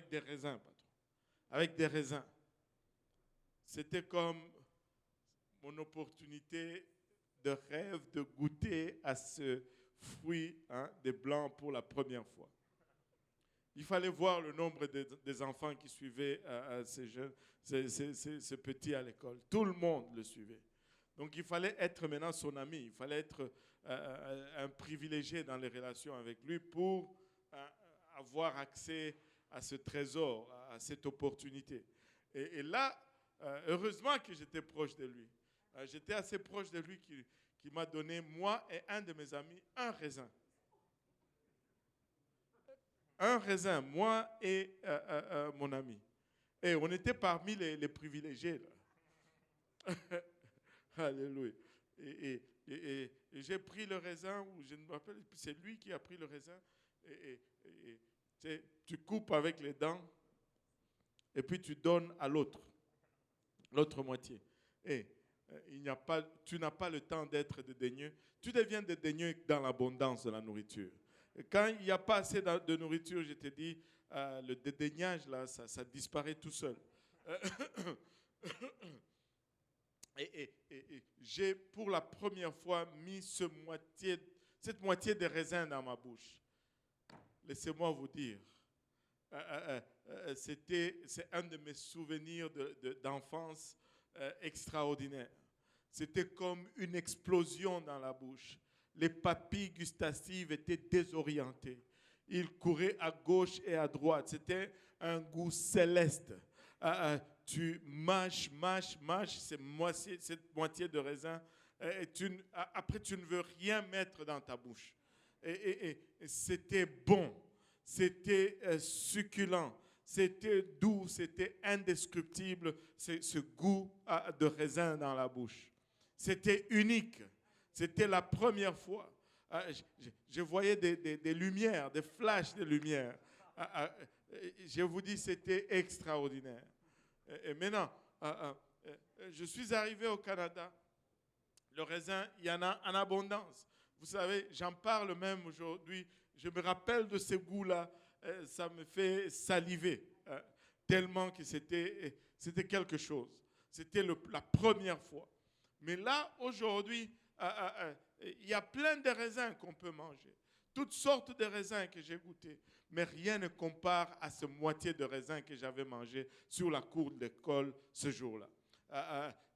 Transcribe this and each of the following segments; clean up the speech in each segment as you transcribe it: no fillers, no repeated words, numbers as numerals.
avec des raisins, patron. Avec des raisins. C'était comme mon opportunité de rêve de goûter à ce fruit des blancs pour la première fois. Il fallait voir le nombre des enfants qui suivaient ces petits à l'école. Tout le monde le suivait. Donc il fallait être maintenant son ami. Il fallait être un privilégié dans les relations avec lui pour avoir accès à ce trésor, à cette opportunité. Et là, heureusement que j'étais proche de lui. J'étais assez proche de lui qui m'a donné, moi et un de mes amis, un raisin. Un raisin, moi et mon ami. Et on était parmi les privilégiés. Là. Alléluia. Et j'ai pris le raisin, ou je ne me rappelle, c'est lui qui a pris le raisin. Tu coupes avec les dents, et puis tu donnes à l'autre moitié. Et tu n'as pas le temps d'être dédaigneux. Tu deviens dédaigneux dans l'abondance de la nourriture. Quand il n'y a pas assez de nourriture, je te dis, le dédaignage, là, ça disparaît tout seul. Et j'ai pour la première fois mis cette moitié de raisin dans ma bouche. Laissez-moi vous dire, c'est un de mes souvenirs d'enfance extraordinaire. C'était comme une explosion dans la bouche. Les papilles gustatives étaient désorientées. Ils couraient à gauche et à droite. C'était un goût céleste. Tu mâches cette moitié de raisin. Après, tu ne veux rien mettre dans ta bouche. Et c'était bon. C'était succulent. C'était doux. C'était indescriptible. Ce goût de raisin dans la bouche. C'était unique. C'était la première fois. Je voyais des lumières, des flashs de lumière. Je vous dis, c'était extraordinaire. Et maintenant, je suis arrivé au Canada. Le raisin, il y en a en abondance. Vous savez, j'en parle même aujourd'hui. Je me rappelle de ce goût-là. Ça me fait saliver. Tellement que c'était quelque chose. C'était la première fois. Mais là, aujourd'hui, il y a plein de raisins qu'on peut manger. Toutes sortes de raisins que j'ai goûtés. Mais rien ne compare à ce moitié de raisin que j'avais mangé sur la cour de l'école ce jour-là.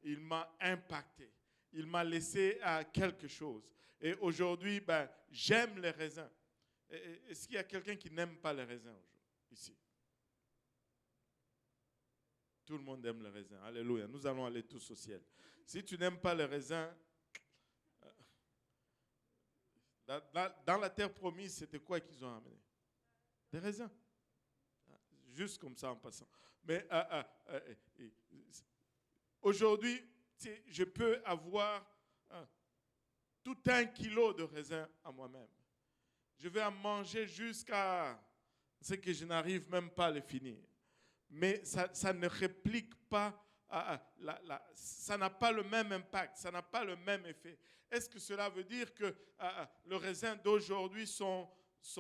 Il m'a impacté. Il m'a laissé quelque chose. Et aujourd'hui, j'aime les raisins. Est-ce qu'il y a quelqu'un qui n'aime pas les raisins ici? Tout le monde aime les raisins. Alléluia. Nous allons aller tous au ciel. Si tu n'aimes pas les raisins, dans la terre promise, c'était quoi qu'ils ont amené? Des raisins. Juste comme ça en passant. Mais aujourd'hui, je peux avoir tout 1 kilo de raisins à moi-même. Je vais en manger jusqu'à ce que je n'arrive même pas à les finir. Mais ça ne réplique pas, ça n'a pas le même impact, ça n'a pas le même effet. Est-ce que cela veut dire que le raisin d'aujourd'hui sont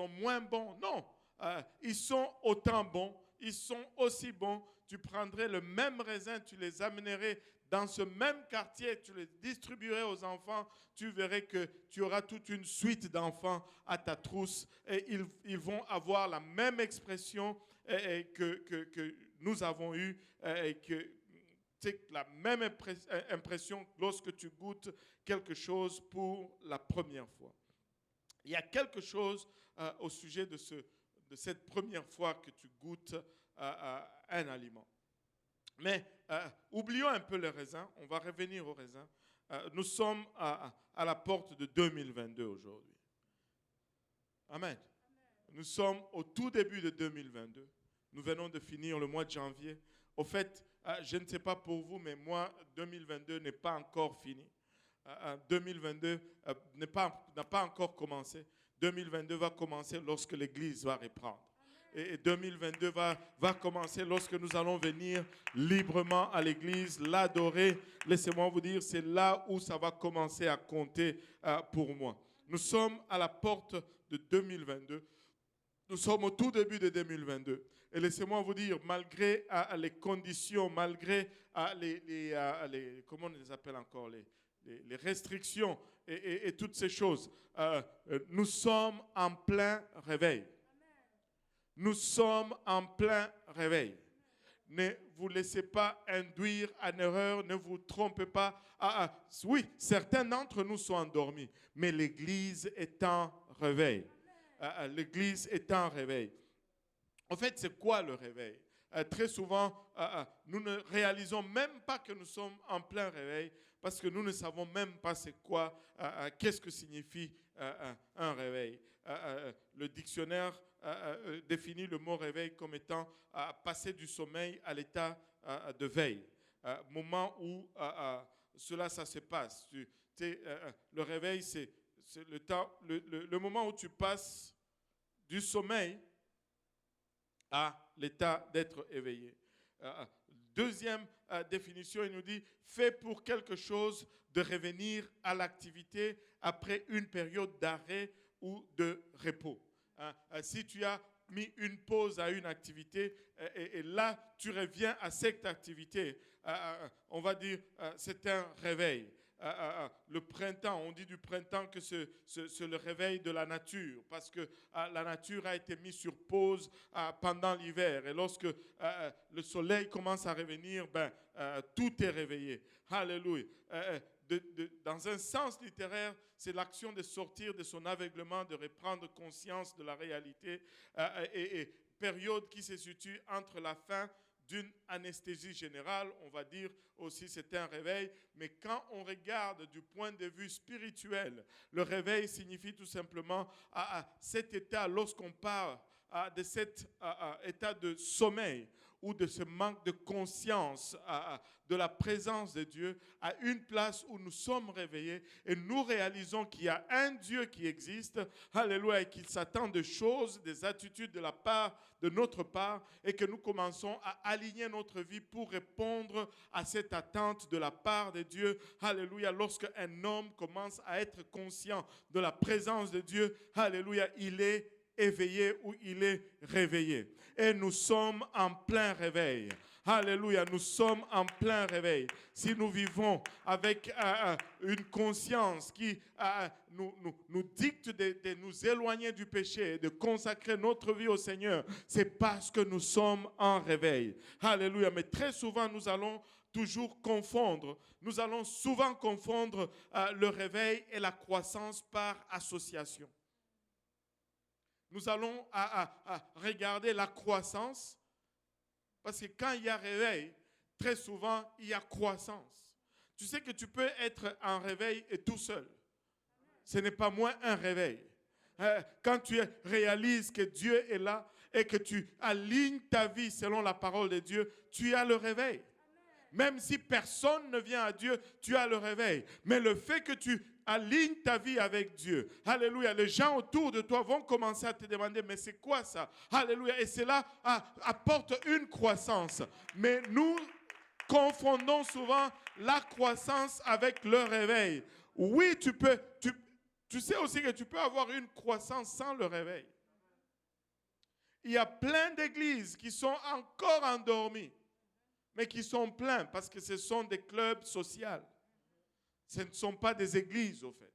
moins bons? Non, ils sont autant bons, ils sont aussi bons. Tu prendrais le même raisin, tu les amènerais dans ce même quartier, tu les distribuerais aux enfants, tu verrais que tu auras toute une suite d'enfants à ta trousse et ils vont avoir la même expression que nous avons eue, la même impression lorsque tu goûtes quelque chose pour la première fois. Il y a quelque chose au sujet de cette première fois que tu goûtes un aliment. Mais oublions un peu les raisins, on va revenir aux raisins. Nous sommes à la porte de 2022 aujourd'hui. Amen. Nous sommes au tout début de 2022. Nous venons de finir le mois de janvier. Au fait, je ne sais pas pour vous, mais moi, 2022 n'est pas encore fini. 2022 n'a pas encore commencé. 2022 va commencer lorsque l'Église va reprendre. Et 2022 va commencer lorsque nous allons venir librement à l'église, l'adorer. Laissez-moi vous dire, c'est là où ça va commencer à compter pour moi. Nous sommes à la porte de 2022. Nous sommes au tout début de 2022. Et laissez-moi vous dire, malgré les conditions, malgré comment on les appelle encore, les restrictions et toutes ces choses, nous sommes en plein réveil. Nous sommes en plein réveil. Ne vous laissez pas induire en erreur, ne vous trompez pas. Oui, certains d'entre nous sont endormis, mais l'Église est en réveil. L'Église est en réveil. En fait, c'est quoi le réveil? Très souvent, nous ne réalisons même pas que nous sommes en plein réveil parce que nous ne savons même pas c'est quoi, qu'est-ce que signifie un réveil. Le dictionnaire définit le mot réveil comme étant passer du sommeil à l'état de veille. Moment où ça se passe. Le réveil, c'est le moment où tu passes du sommeil à l'état d'être éveillé. Deuxième définition, il nous dit « fait pour quelque chose de revenir à l'activité après une période d'arrêt ou de repos. » Si tu as mis une pause à une activité et là, tu reviens à cette activité, on va dire c'est un réveil. Le printemps, on dit du printemps que c'est le réveil de la nature parce que la nature a été mise sur pause pendant l'hiver et lorsque le soleil commence à revenir, tout est réveillé. Alléluia. Dans un sens littéraire, c'est l'action de sortir de son aveuglement, de reprendre conscience de la réalité et période qui se situe entre la fin d'une anesthésie générale, on va dire aussi c'est un réveil, mais quand on regarde du point de vue spirituel, le réveil signifie tout simplement cet état, lorsqu'on parle de cet état de sommeil ou de ce manque de conscience de la présence de Dieu, à une place où nous sommes réveillés et nous réalisons qu'il y a un Dieu qui existe, alléluia, et qu'il s'attend de choses, des attitudes de notre part, et que nous commençons à aligner notre vie pour répondre à cette attente de la part de Dieu, alléluia. Lorsque un homme commence à être conscient de la présence de Dieu, alléluia, il est éveillé ou il est réveillé. Et nous sommes en plein réveil. Alléluia, nous sommes en plein réveil. Si nous vivons avec une conscience qui nous dicte de nous éloigner du péché, de consacrer notre vie au Seigneur, c'est parce que nous sommes en réveil. Alléluia, mais très souvent nous allons souvent confondre le réveil et la croissance par association. Nous allons regarder la croissance parce que quand il y a réveil, très souvent, il y a croissance. Tu sais que tu peux être en réveil et tout seul. Ce n'est pas moins un réveil. Quand tu réalises que Dieu est là et que tu alignes ta vie selon la parole de Dieu, tu as le réveil. Même si personne ne vient à Dieu, tu as le réveil. Mais le fait que tu alignes ta vie avec Dieu, alléluia, les gens autour de toi vont commencer à te demander, mais c'est quoi ça? Alléluia, et cela apporte une croissance. Mais nous confondons souvent la croissance avec le réveil. Oui, tu sais aussi que tu peux avoir une croissance sans le réveil. Il y a plein d'églises qui sont encore endormies, mais qui sont pleins parce que ce sont des clubs sociaux. Ce ne sont pas des églises, au fait.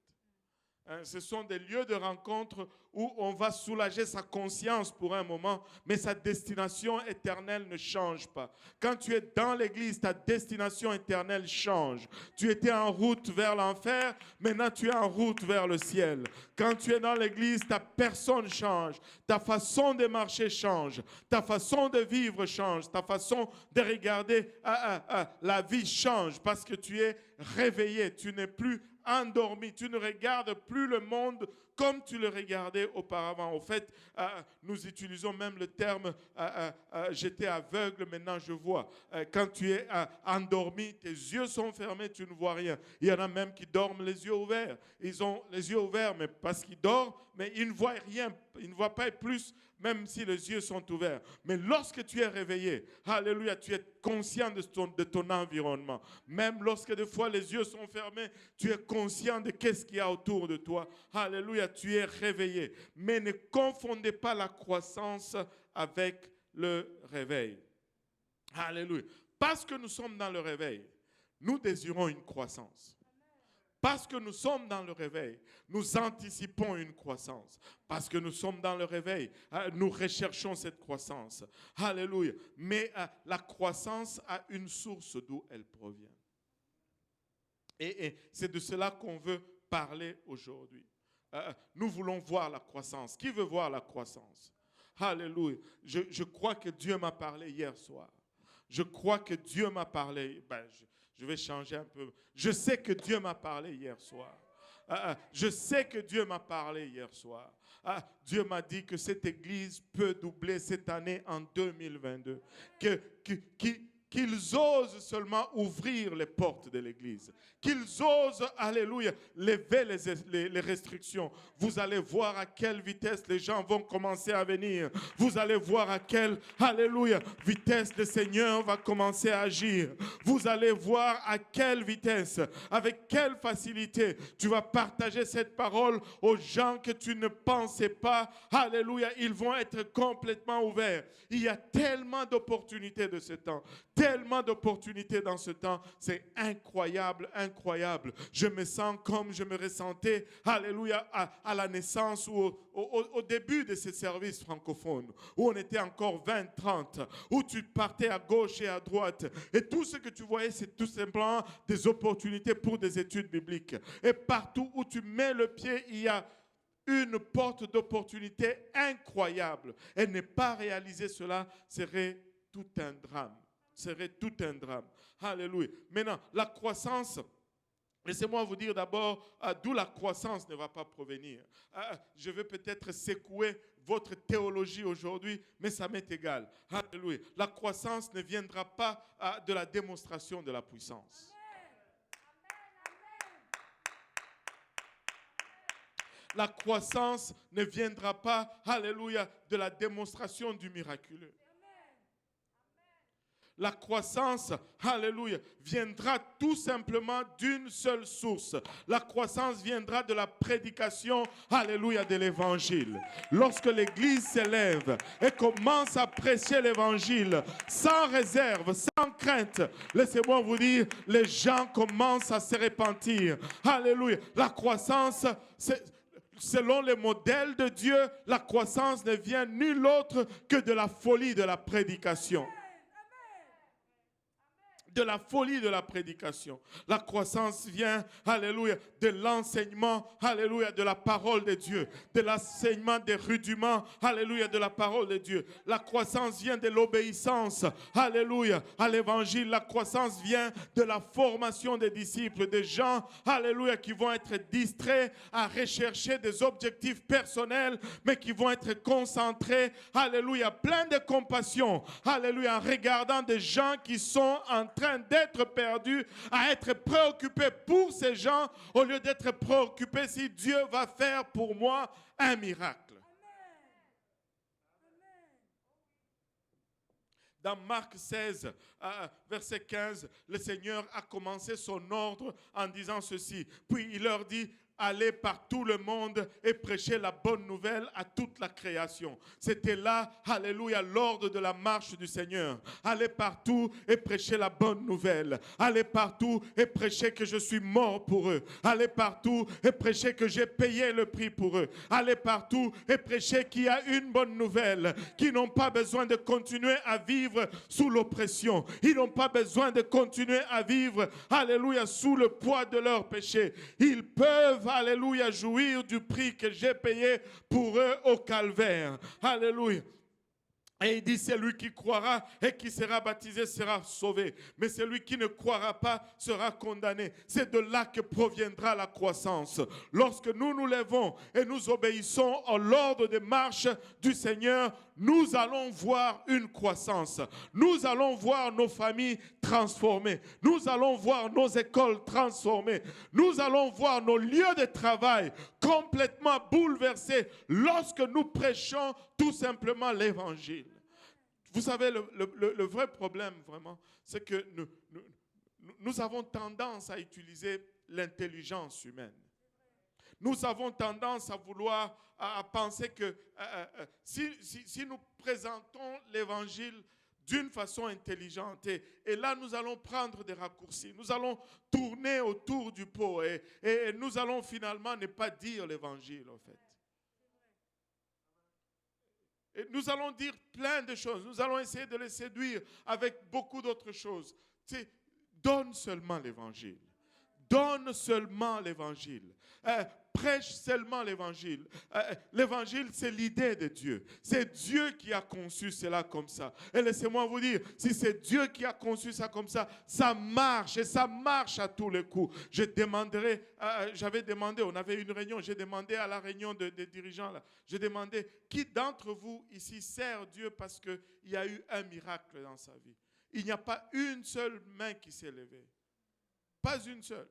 Ce sont des lieux de rencontre où on va soulager sa conscience pour un moment, mais sa destination éternelle ne change pas. Quand tu es dans l'église, ta destination éternelle change. Tu étais en route vers l'enfer, maintenant tu es en route vers le ciel. Quand tu es dans l'église, ta personne change, ta façon de marcher change, ta façon de vivre change, ta façon de regarder la vie change parce que tu es réveillé, tu n'es plus endormi, tu ne regardes plus le monde comme tu le regardais auparavant. Au fait, nous utilisons même le terme j'étais aveugle, maintenant je vois. Quand tu es endormi, tes yeux sont fermés, tu ne vois rien. Il y en a même qui dorment les yeux ouverts. Ils ont les yeux ouverts, mais parce qu'ils dorment, mais ils ne voient rien. Ils ne voient pas plus, même si les yeux sont ouverts. Mais lorsque tu es réveillé, alléluia, tu es conscient de ton environnement. Même lorsque des fois les yeux sont fermés, tu es conscient de qu'est-ce qu'il y a autour de toi. Alléluia, tu es réveillé. Mais ne confondez pas la croissance avec le réveil. Alléluia. Parce que nous sommes dans le réveil, nous désirons une croissance. Parce que nous sommes dans le réveil, nous anticipons une croissance. Parce que nous sommes dans le réveil, nous recherchons cette croissance. Alléluia. Mais la croissance a une source d'où elle provient. Et c'est de cela qu'on veut parler aujourd'hui. Nous voulons voir la croissance. Qui veut voir la croissance? Alléluia. Je crois que Dieu m'a parlé hier soir. Je crois que Dieu m'a parlé. Je vais changer un peu. Je sais que Dieu m'a parlé hier soir. Je sais que Dieu m'a parlé hier soir. Dieu m'a dit que cette église peut doubler cette année en 2022. Qu'ils osent seulement ouvrir les portes de l'église. Qu'ils osent, alléluia, lever les restrictions. Vous allez voir à quelle vitesse les gens vont commencer à venir. Vous allez voir à quelle, alléluia, vitesse le Seigneur va commencer à agir. Vous allez voir à quelle vitesse, avec quelle facilité tu vas partager cette parole aux gens que tu ne pensais pas. Alléluia, ils vont être complètement ouverts. Il y a tellement d'opportunités de ce temps. Tellement d'opportunités dans ce temps, c'est incroyable, incroyable. Je me sens comme je me ressentais, alléluia, à la naissance ou au début de ces services francophones, où on était encore 20, 30, où tu partais à gauche et à droite. Et tout ce que tu voyais, c'est tout simplement des opportunités pour des études bibliques. Et partout où tu mets le pied, il y a une porte d'opportunité incroyable. Et ne pas réaliser cela serait tout un drame. Serait tout un drame. Alléluia. Maintenant, la croissance, laissez-moi vous dire d'abord d'où la croissance ne va pas provenir. Je vais peut-être secouer votre théologie aujourd'hui, mais ça m'est égal. Alléluia. La croissance ne viendra pas de la démonstration de la puissance. La croissance ne viendra pas, alléluia, de la démonstration du miraculeux. La croissance, alléluia, viendra tout simplement d'une seule source. La croissance viendra de la prédication, alléluia, de l'évangile. Lorsque l'église s'élève et commence à prêcher l'évangile sans réserve, sans crainte, laissez-moi vous dire, les gens commencent à se repentir. Alléluia. La croissance, selon les modèles de Dieu, la croissance ne vient nul autre que de la folie de la prédication. De la folie de la prédication. La croissance vient, alléluia, de l'enseignement, alléluia, de la parole de Dieu, de l'enseignement des rudiments, alléluia, de la parole de Dieu. La croissance vient de l'obéissance, alléluia, à l'évangile. La croissance vient de la formation des disciples, des gens, alléluia, qui vont être distraits à rechercher des objectifs personnels, mais qui vont être concentrés, alléluia, plein de compassion, alléluia, en regardant des gens qui sont en train d'être perdus, à être préoccupés pour ces gens au lieu d'être préoccupés si Dieu va faire pour moi un miracle. Dans Marc 16, verset 15, le Seigneur a commencé son ordre en disant ceci. Puis il leur dit: allez par tout le monde et prêchez la bonne nouvelle à toute la création. C'était là, alléluia, l'ordre de la marche du Seigneur. Allez partout et prêchez la bonne nouvelle. Allez partout et prêchez que je suis mort pour eux. Allez partout et prêchez que j'ai payé le prix pour eux. Allez partout et prêchez qu'il y a une bonne nouvelle, qu'ils n'ont pas besoin de continuer à vivre sous l'oppression. Ils n'ont pas besoin de continuer à vivre, alléluia, sous le poids de leurs péchés. Ils peuvent, alléluia, jouir du prix que j'ai payé pour eux au calvaire. Alléluia. Et il dit, celui qui croira et qui sera baptisé sera sauvé. Mais celui qui ne croira pas sera condamné. C'est de là que proviendra la croissance. Lorsque nous nous levons et nous obéissons à l'ordre de marche du Seigneur, nous allons voir une croissance. Nous allons voir nos familles transformées. Nous allons voir nos écoles transformées. Nous allons voir nos lieux de travail complètement bouleversés lorsque nous prêchons tout simplement l'évangile. Vous savez, le vrai problème, vraiment, c'est que nous avons tendance à utiliser l'intelligence humaine. Nous avons tendance à vouloir à penser que si nous présentons l'évangile d'une façon intelligente, et là nous allons prendre des raccourcis, nous allons tourner autour du pot et nous allons finalement ne pas dire l'évangile en fait. Et nous allons dire plein de choses, nous allons essayer de les séduire avec beaucoup d'autres choses. Donne seulement l'évangile. Donne seulement l'évangile. Prêche seulement l'évangile. L'évangile, c'est l'idée de Dieu. C'est Dieu qui a conçu cela comme ça. Et laissez-moi vous dire, si c'est Dieu qui a conçu ça comme ça marche et ça marche à tous les coups. J'avais demandé, on avait une réunion, j'ai demandé à la réunion des dirigeants, là, j'ai demandé, qui d'entre vous ici sert Dieu parce qu'il y a eu un miracle dans sa vie? Il n'y a pas une seule main qui s'est levée. Pas une seule.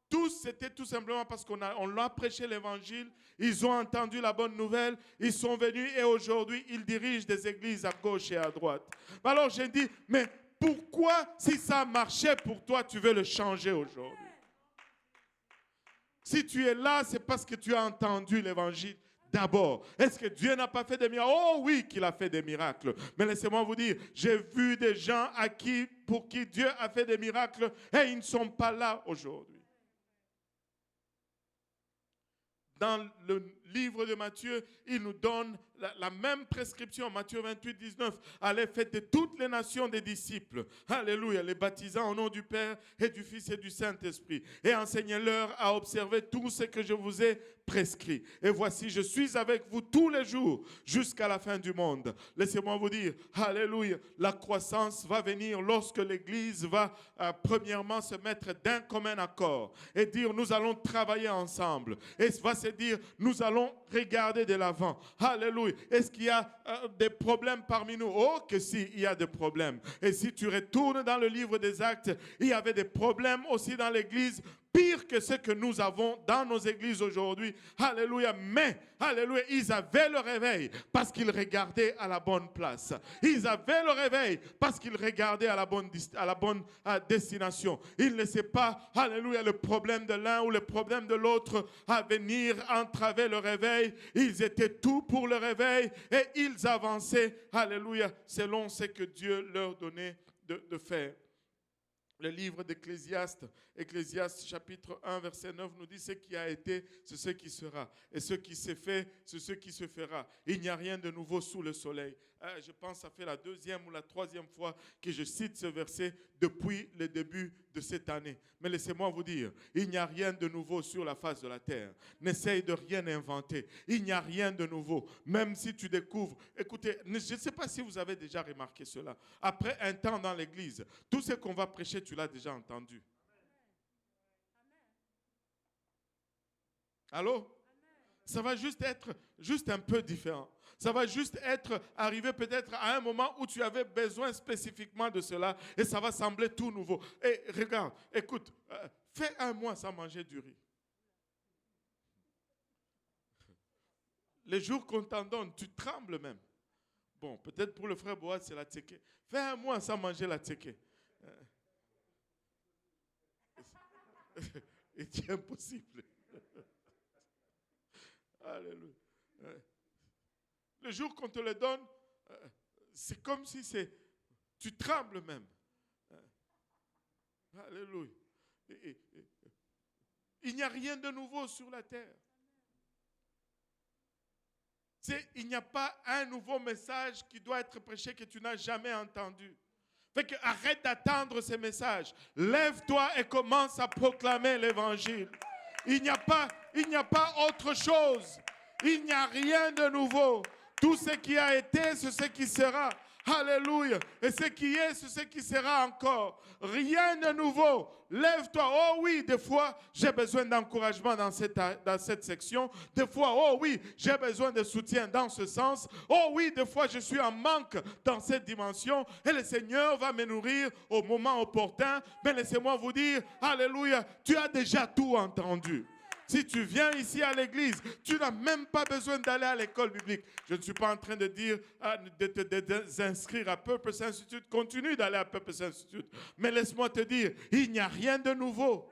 Tous, c'était tout simplement parce qu'on leur a prêché l'évangile, ils ont entendu la bonne nouvelle, ils sont venus et aujourd'hui, ils dirigent des églises à gauche et à droite. Alors j'ai dit, mais pourquoi, si ça marchait pour toi, tu veux le changer aujourd'hui? Si tu es là, c'est parce que tu as entendu l'évangile. D'abord, est-ce que Dieu n'a pas fait des miracles? Oh oui, qu'il a fait des miracles. Mais laissez-moi vous dire, j'ai vu des gens pour qui Dieu a fait des miracles et ils ne sont pas là aujourd'hui. Dans le livre de Matthieu, il nous donne la même prescription, Matthieu 28, 19. Allez, faites de toutes les nations des disciples. Alléluia, les baptisant au nom du Père et du Fils et du Saint-Esprit. Et enseignez-leur à observer tout ce que je vous ai prescrit. Et voici, je suis avec vous tous les jours jusqu'à la fin du monde. Laissez-moi vous dire, alléluia, la croissance va venir lorsque l'Église va premièrement se mettre d'un commun accord et dire, nous allons travailler ensemble. Et va se dire, nous allons regarder de l'avant. Alléluia. Est-ce qu'il y a des problèmes parmi nous? Oh, que si, il y a des problèmes. Et si tu retournes dans le livre des Actes, il y avait des problèmes aussi dans l'Église, pire que ce que nous avons dans nos églises aujourd'hui. Alléluia. Mais, alléluia, ils avaient le réveil parce qu'ils regardaient à la bonne place. Ils avaient le réveil parce qu'ils regardaient à la bonne destination. Ils ne laissaient pas, alléluia, le problème de l'un ou le problème de l'autre à venir entraver le réveil. Ils étaient tout pour le réveil et ils avançaient, alléluia, selon ce que Dieu leur donnait de faire. Le livre d'Ecclésiaste, Ecclésiaste chapitre 1, verset 9 nous dit ce qui a été, c'est ce qui sera. Et ce qui s'est fait, c'est ce qui se fera. Il n'y a rien de nouveau sous le soleil. Je pense que ça fait la deuxième ou la troisième fois que je cite ce verset depuis le début de cette année. Mais laissez-moi vous dire, il n'y a rien de nouveau sur la face de la terre. N'essaye de rien inventer. Il n'y a rien de nouveau. Même si tu découvres, écoutez, je ne sais pas si vous avez déjà remarqué cela. Après un temps dans l'église, tout ce qu'on va prêcher, tu l'as déjà entendu. Allô? Ça va juste être un peu différent. Ça va juste être arrivé peut-être à un moment où tu avais besoin spécifiquement de cela et ça va sembler tout nouveau. Et regarde, écoute, fais un mois sans manger du riz. Les jours qu'on t'en donne, tu trembles même. Bon, peut-être pour le frère Boaz, c'est la tséké. Fais un mois sans manger la tséké. C'est impossible. Alléluia. Le jour qu'on te le donne, c'est comme si tu trembles même. Alléluia. Il n'y a rien de nouveau sur la terre. Il n'y a pas un nouveau message qui doit être prêché que tu n'as jamais entendu. Fait que arrête d'attendre ces messages. Lève-toi et commence à proclamer l'évangile. Il n'y a pas autre chose. Il n'y a rien de nouveau. Tout ce qui a été, c'est ce qui sera. Alléluia. Et ce qui est, c'est ce qui sera encore. Rien de nouveau. Lève-toi. Oh oui, des fois, j'ai besoin d'encouragement dans cette section. Des fois, oh oui, j'ai besoin de soutien dans ce sens. Oh oui, des fois, je suis en manque dans cette dimension. Et le Seigneur va me nourrir au moment opportun. Mais laissez-moi vous dire, alléluia, tu as déjà tout entendu. Si tu viens ici à l'église, tu n'as même pas besoin d'aller à l'école biblique. Je ne suis pas en train de dire de t'inscrire à Purpose Institute. Continue d'aller à Purpose Institute. Mais laisse-moi te dire, il n'y a rien de nouveau.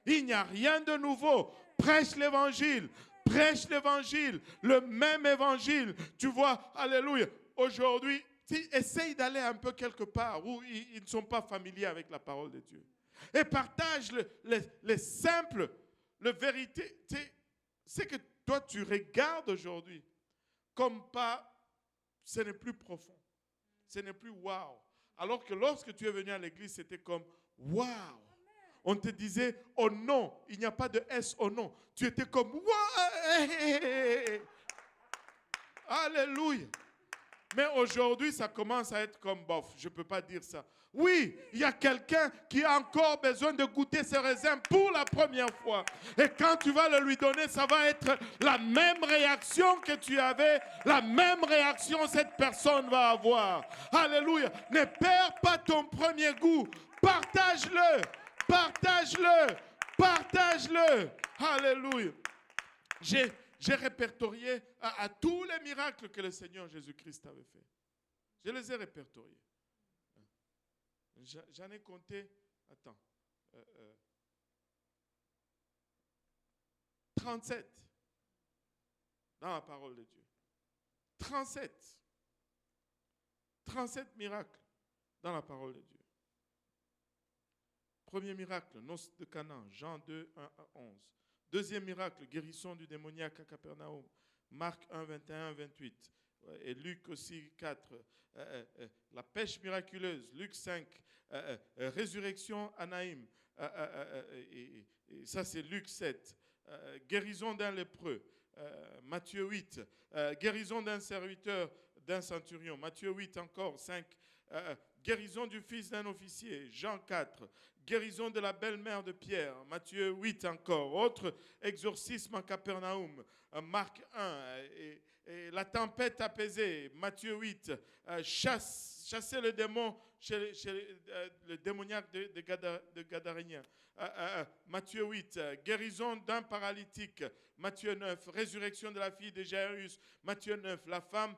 Il n'y a rien de nouveau. Prêche l'évangile. Prêche l'évangile. Le même évangile. Tu vois, alléluia. Aujourd'hui, essaye d'aller un peu quelque part où ils ne sont pas familiers avec la parole de Dieu. Et partage les simples, la vérité. C'est que toi, tu regardes aujourd'hui comme pas, ce n'est plus profond. Ce n'est plus wow. Alors que lorsque tu es venu à l'église, c'était comme wow. On te disait oh non, il n'y a pas de S au nom. Tu étais comme wow. Alléluia. Mais aujourd'hui, ça commence à être comme bof. Je ne peux pas dire ça. Oui, il y a quelqu'un qui a encore besoin de goûter ses raisins pour la première fois. Et quand tu vas le lui donner, ça va être la même réaction que tu avais. La même réaction cette personne va avoir. Alléluia. Ne perds pas ton premier goût. Partage-le. Partage-le. Partage-le. Alléluia. J'ai répertorié à tous les miracles que le Seigneur Jésus-Christ avait fait. Je les ai répertoriés. J'en ai compté, 37 dans la parole de Dieu. 37. 37 miracles dans la parole de Dieu. Premier miracle, noces de Canaan, Jean 2, 1 à 11. Deuxième miracle, guérison du démoniaque à Capernaum, Marc 1, 21, 28. Et Luc aussi 4. La pêche miraculeuse, Luc 5. Résurrection à Naïm. Et ça, c'est Luc 7. Guérison d'un lépreux, Matthieu 8. Guérison d'un serviteur, d'un centurion, Matthieu 8 encore, 5. Guérison du fils d'un officier, Jean 4. Guérison de la belle-mère de Pierre, Matthieu 8 encore. Autre exorcisme en Capernaum, Marc 1. Et la tempête apaisée, Matthieu 8. Chasser le démon chez le démoniaque de Gadarénien. Matthieu 8, guérison d'un paralytique, Matthieu 9, résurrection de la fille de Jairus, Matthieu 9, la femme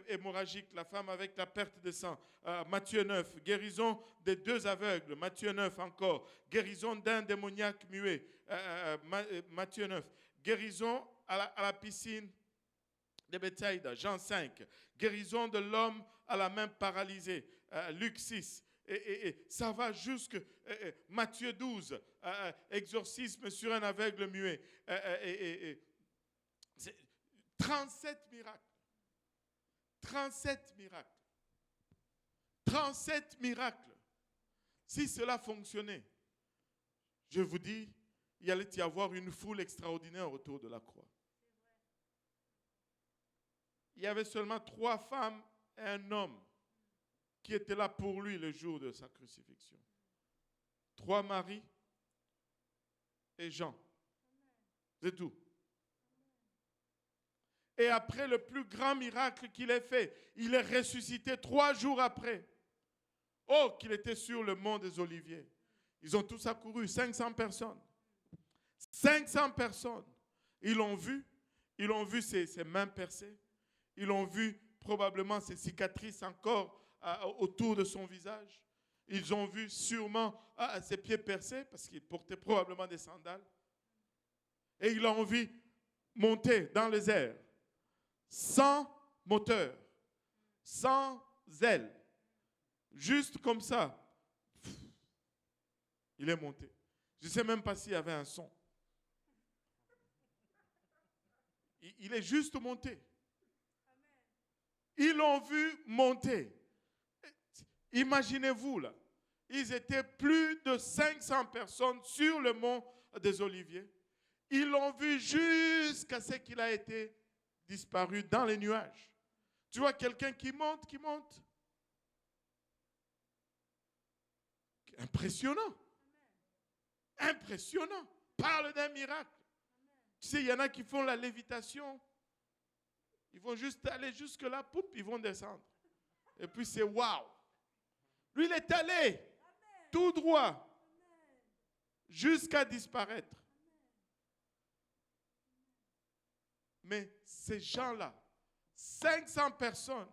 hémorragique, la femme avec la perte de sang, Matthieu 9, guérison des 2 aveugles, Matthieu 9 encore, guérison d'un démoniaque muet, Matthieu 9, guérison à la piscine de Bethsaïda, Jean 5, guérison de l'homme à la main paralysée, Luc 6, et ça va jusqu'à Matthieu 12, exorcisme sur un aveugle muet, 37 miracles, 37 miracles, 37 miracles. Si cela fonctionnait, je vous dis, il allait y avoir une foule extraordinaire autour de la croix. Il y avait seulement 3 femmes et un homme qui étaient là pour lui le jour de sa crucifixion. 3 Marie et Jean. C'est tout. Et après le plus grand miracle qu'il ait fait, il est ressuscité 3 jours après. Oh, qu'il était sur le mont des Oliviers. Ils ont tous accouru, 500 personnes. 500 personnes. Ils l'ont vu ses mains percées. Ils ont vu probablement ses cicatrices encore autour de son visage. Ils ont vu sûrement ses pieds percés parce qu'il portait probablement des sandales. Et ils l'ont vu monter dans les airs sans moteur, sans aile, juste comme ça. Il est monté. Je ne sais même pas s'il y avait un son. Il est juste monté. Ils l'ont vu monter. Imaginez-vous là, ils étaient plus de 500 personnes sur le mont des Oliviers. Ils l'ont vu jusqu'à ce qu'il a été disparu dans les nuages. Tu vois quelqu'un qui monte. Impressionnant. Impressionnant. Parle d'un miracle. Tu sais, il y en a qui font la lévitation. Ils vont juste aller jusque-là, poup, ils vont descendre. Et puis c'est waouh. Lui, il est allé tout droit jusqu'à disparaître. Mais ces gens-là, 500 personnes,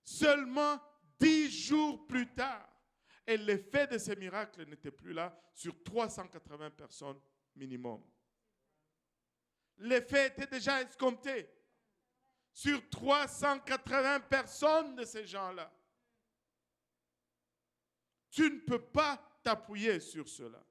seulement 10 jours plus tard, Et l'effet de ces miracles n'était plus là sur 380 personnes minimum. L'effet était déjà escompté sur 380 personnes de ces gens-là. Tu ne peux pas t'appuyer sur cela.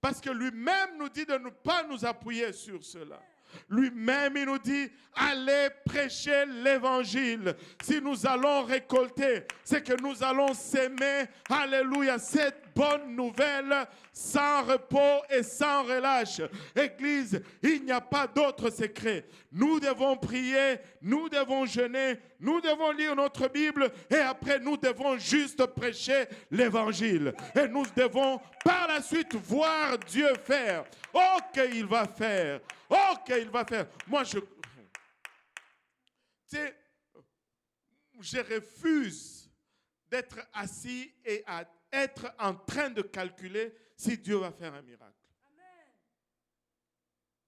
Parce que lui-même nous dit de ne pas nous appuyer sur cela. Lui-même, il nous dit, allez prêcher l'évangile. Si nous allons récolter, c'est que nous allons s'aimer, alléluia, cette bonne nouvelle sans repos et sans relâche. Église, il n'y a pas d'autre secret. Nous devons prier, nous devons jeûner, nous devons lire notre Bible et après nous devons juste prêcher l'évangile. Et nous devons par la suite voir Dieu faire. Oh, qu'il va faire. Oh, qu'il va faire. Moi, je refuse d'être assis et à être en train de calculer si Dieu va faire un miracle. Amen.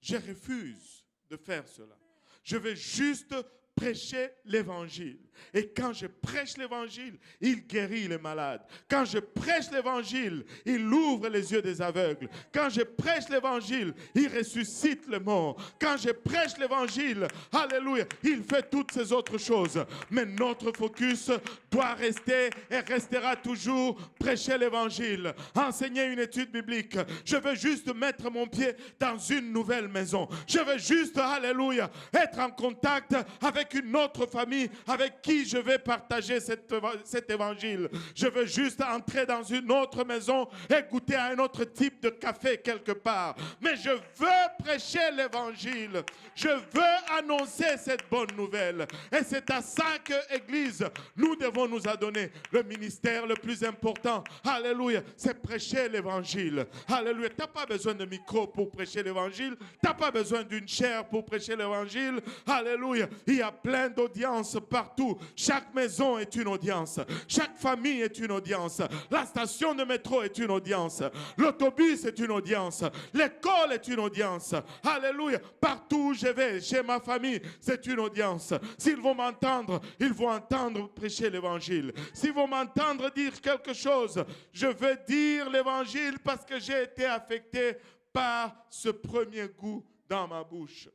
Je refuse de faire cela. Je vais juste prêcher l'évangile. Et quand je prêche l'évangile, il guérit les malades. Quand je prêche l'évangile, il ouvre les yeux des aveugles. Quand je prêche l'évangile, il ressuscite les morts. Quand je prêche l'évangile, alléluia, il fait toutes ces autres choses. Mais notre focus doit rester et restera toujours prêcher l'évangile, enseigner une étude biblique. Je veux juste mettre mon pied dans une nouvelle maison. Je veux juste, alléluia, être en contact avec une autre famille avec qui je vais partager cet évangile. Je veux juste entrer dans une autre maison et goûter à un autre type de café quelque part. Mais je veux prêcher l'évangile. Je veux annoncer cette bonne nouvelle. Et c'est à ça que, Église, nous devons nous adonner. Le ministère le plus important, alléluia, c'est prêcher l'évangile. Alléluia. Tu n'as pas besoin de micro pour prêcher l'évangile. Tu n'as pas besoin d'une chaire pour prêcher l'évangile. Alléluia. Il y a plein d'audiences partout. Chaque maison est une audience. Chaque famille est une audience. La station de métro est une audience. L'autobus est une audience. L'école est une audience. Alléluia. Partout où je vais, chez ma famille, c'est une audience. S'ils vont m'entendre, ils vont entendre prêcher l'évangile. S'ils vont m'entendre dire quelque chose, je veux dire l'évangile parce que j'ai été affecté par ce premier goût dans ma bouche.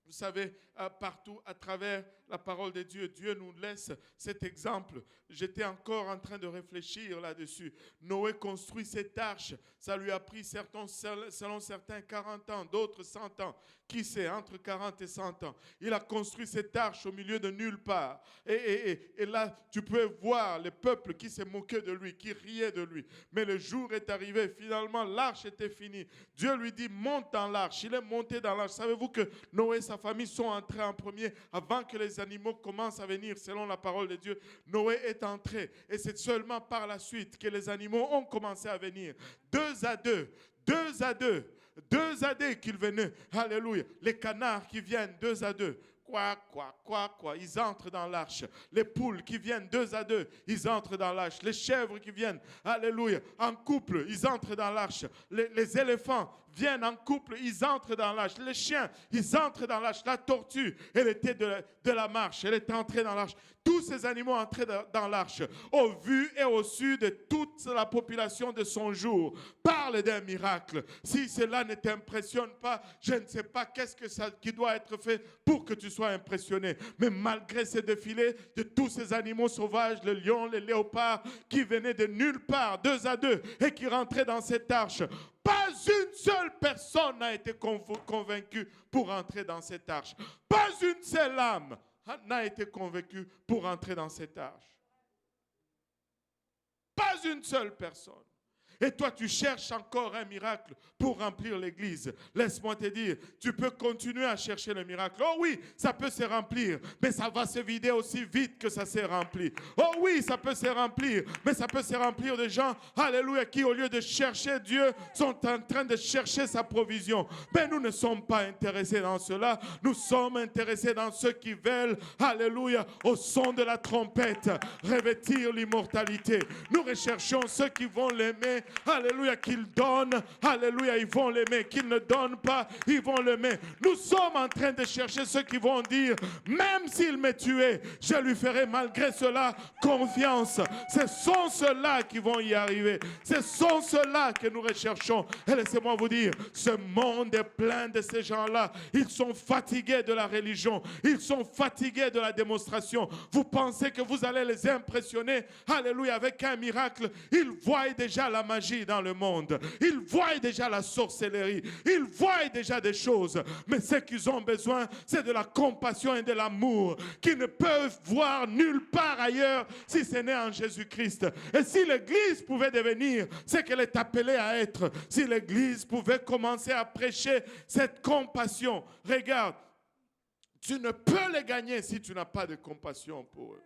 Vous savez, partout à travers la parole de Dieu, Dieu nous laisse cet exemple. J'étais encore en train de réfléchir là-dessus. Noé construit cette arche. Ça lui a pris selon certains 40 ans, d'autres 100 ans. Qui sait, entre 40 et 100 ans. Il a construit cette arche au milieu de nulle part. Et là, tu peux voir le peuple qui s'est moqué de lui, qui riait de lui. Mais le jour est arrivé, finalement, l'arche était finie. Dieu lui dit, monte dans l'arche. Il est monté dans l'arche. Savez-vous que Noé et sa famille sont entrés en premier avant que les animaux commencent à venir, selon la parole de Dieu. Noé est entré. Et c'est seulement par la suite que les animaux ont commencé à venir. 2 à 2 qu'ils venaient. Alléluia. Les canards qui viennent 2 à 2. Quoi. Ils entrent dans l'arche. Les poules qui viennent 2 à 2, ils entrent dans l'arche. Les chèvres qui viennent, alléluia, en couple, ils entrent dans l'arche. Les éléphants viennent en couple, ils entrent dans l'arche. Les chiens, ils entrent dans l'arche. La tortue, elle était de la marche, elle est entrée dans l'arche. Tous ces animaux entraient dans l'arche, au vu et au su de toute la population de son jour. Parle d'un miracle. Si cela ne t'impressionne pas, je ne sais pas qui doit être fait pour que tu sois impressionné. Mais malgré ces défilés de tous ces animaux sauvages, le lion, les léopards, qui venaient de nulle part, 2 à 2, et qui rentraient dans cette arche, pas une seule personne n'a été convaincue pour entrer dans cette arche. Pas une seule âme n'a été convaincue pour entrer dans cette arche. Pas une seule personne. Et toi, tu cherches encore un miracle pour remplir l'église. Laisse-moi te dire, tu peux continuer à chercher le miracle. Oh oui, ça peut se remplir, mais ça va se vider aussi vite que ça s'est rempli. Oh oui, ça peut se remplir, mais ça peut se remplir de gens, alléluia, qui au lieu de chercher Dieu, sont en train de chercher sa provision. Mais nous ne sommes pas intéressés dans cela. Nous sommes intéressés dans ceux qui veulent, alléluia, au son de la trompette, revêtir l'immortalité. Nous recherchons ceux qui vont l'aimer alléluia, qu'ils donnent, alléluia, ils vont l'aimer. Qu'ils ne donnent pas, ils vont l'aimer. Nous sommes en train de chercher ceux qui vont dire, même s'il m'est tué, je lui ferai malgré cela confiance. Ce sont ceux-là qui vont y arriver. Ce sont ceux-là que nous recherchons. Et laissez-moi vous dire, ce monde est plein de ces gens-là. Ils sont fatigués de la religion. Ils sont fatigués de la démonstration. Vous pensez que vous allez les impressionner, alléluia, avec un miracle. Ils voient déjà la magie dans le monde. Ils voient déjà la sorcellerie. Ils voient déjà des choses. Mais ce qu'ils ont besoin, c'est de la compassion et de l'amour qu'ils ne peuvent voir nulle part ailleurs si ce n'est en Jésus-Christ. Et si l'Église pouvait devenir ce qu'elle est appelée à être, si l'Église pouvait commencer à prêcher cette compassion, regarde, tu ne peux les gagner si tu n'as pas de compassion pour eux.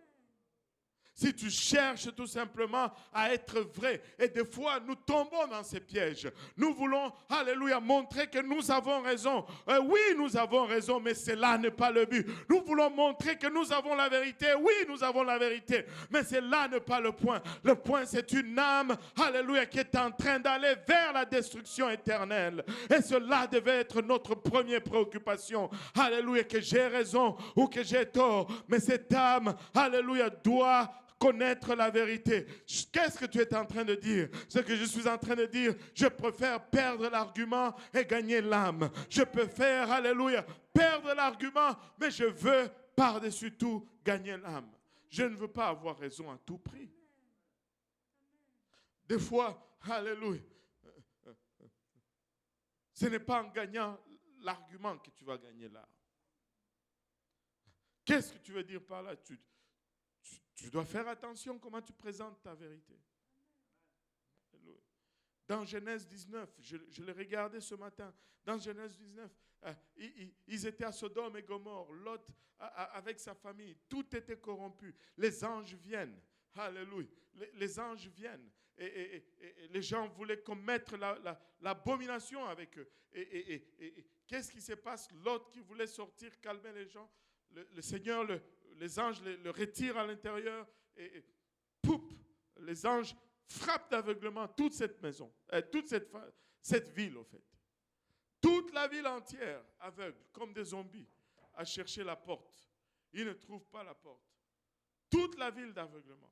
Si tu cherches tout simplement à être vrai. Et des fois, nous tombons dans ces pièges. Nous voulons, alléluia, montrer que nous avons raison. Oui, nous avons raison, mais cela n'est pas le but. Nous voulons montrer que nous avons la vérité. Oui, nous avons la vérité, mais cela n'est pas le point. Le point, c'est une âme, alléluia, qui est en train d'aller vers la destruction éternelle. Et cela devait être notre première préoccupation. Alléluia, que j'ai raison ou que j'ai tort. Mais cette âme, alléluia, doit connaître la vérité. Qu'est-ce que tu es en train de dire? Ce que je suis en train de dire, je préfère perdre l'argument et gagner l'âme. Je préfère, alléluia, perdre l'argument, mais je veux par-dessus tout gagner l'âme. Je ne veux pas avoir raison à tout prix. Des fois, alléluia, ce n'est pas en gagnant l'argument que tu vas gagner l'âme. Qu'est-ce que tu veux dire par là? Tu dois faire attention comment tu présentes ta vérité. Dans Genèse 19, je l'ai regardé ce matin, dans Genèse 19, ils étaient à Sodome et Gomorrhe, Lot avec sa famille, tout était corrompu. Les anges viennent, alléluia, les anges viennent. Et les gens voulaient commettre l'abomination avec eux. Et qu'est-ce qui se passe? Lot qui voulait sortir, calmer les gens, le Seigneur, les anges le retirent à l'intérieur et poup, les anges frappent d'aveuglement toute cette maison, toute cette ville, en fait. Toute la ville entière aveugle, comme des zombies, à chercher la porte. Ils ne trouvent pas la porte. Toute la ville d'aveuglement.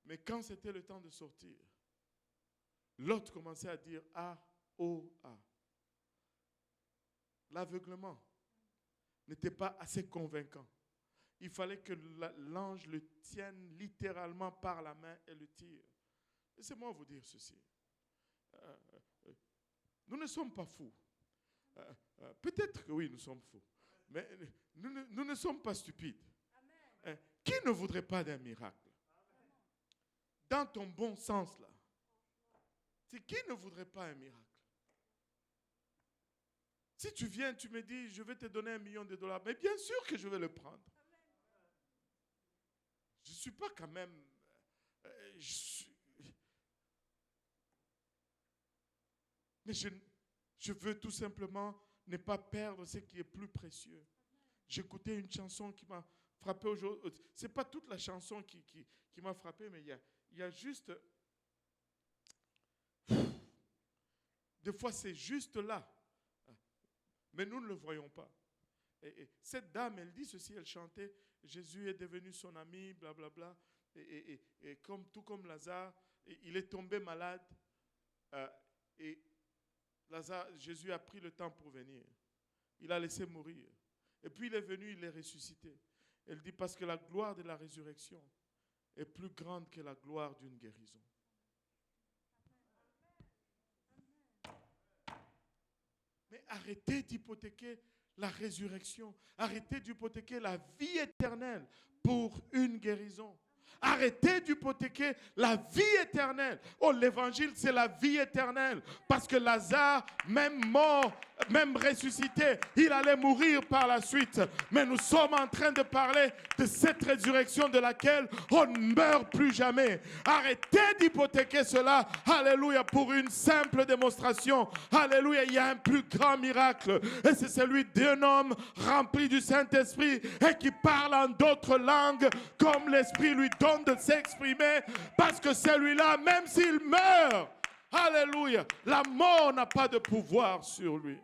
Mais quand c'était le temps de sortir, Lot commençait à dire A, O, A. L'aveuglement n'était pas assez convaincant. Il fallait que l'ange le tienne littéralement par la main et le tire. Laissez-moi vous dire ceci. Nous ne sommes pas fous. Peut-être que oui, nous sommes fous. Mais nous ne sommes pas stupides. Qui ne voudrait pas d'un miracle? Dans ton bon sens, là. Qui ne voudrait pas un miracle? Si tu viens, tu me dis, je vais te donner $1 million, mais bien sûr que je vais le prendre. Je ne suis pas quand même... mais je veux tout simplement ne pas perdre ce qui est plus précieux. J'écoutais une chanson qui m'a frappé aujourd'hui. Ce n'est pas toute la chanson qui m'a frappé, mais il y a juste... Des fois, c'est juste là. Mais nous ne le voyons pas. Et cette dame, elle dit ceci, elle chantait, Jésus est devenu son ami, blablabla. Et tout comme Lazare, il est tombé malade. Et Lazare, Jésus a pris le temps pour venir. Il a laissé mourir. Et puis il est venu, il est ressuscité. Elle dit parce que la gloire de la résurrection est plus grande que la gloire d'une guérison. Mais arrêtez d'hypothéquer la résurrection. Arrêtez d'hypothéquer la vie éternelle pour une guérison. Arrêtez d'hypothéquer la vie éternelle. Oh, l'évangile, c'est la vie éternelle. Parce que Lazare, même mort, même ressuscité, il allait mourir par la suite. Mais nous sommes en train de parler de cette résurrection de laquelle on ne meurt plus jamais. Arrêtez d'hypothéquer cela. Alléluia, pour une simple démonstration. Alléluia, il y a un plus grand miracle. Et c'est celui d'un homme rempli du Saint-Esprit et qui parle en d'autres langues comme l'Esprit lui donne temps de s'exprimer parce que celui-là, même s'il meurt, alléluia, la mort n'a pas de pouvoir sur lui.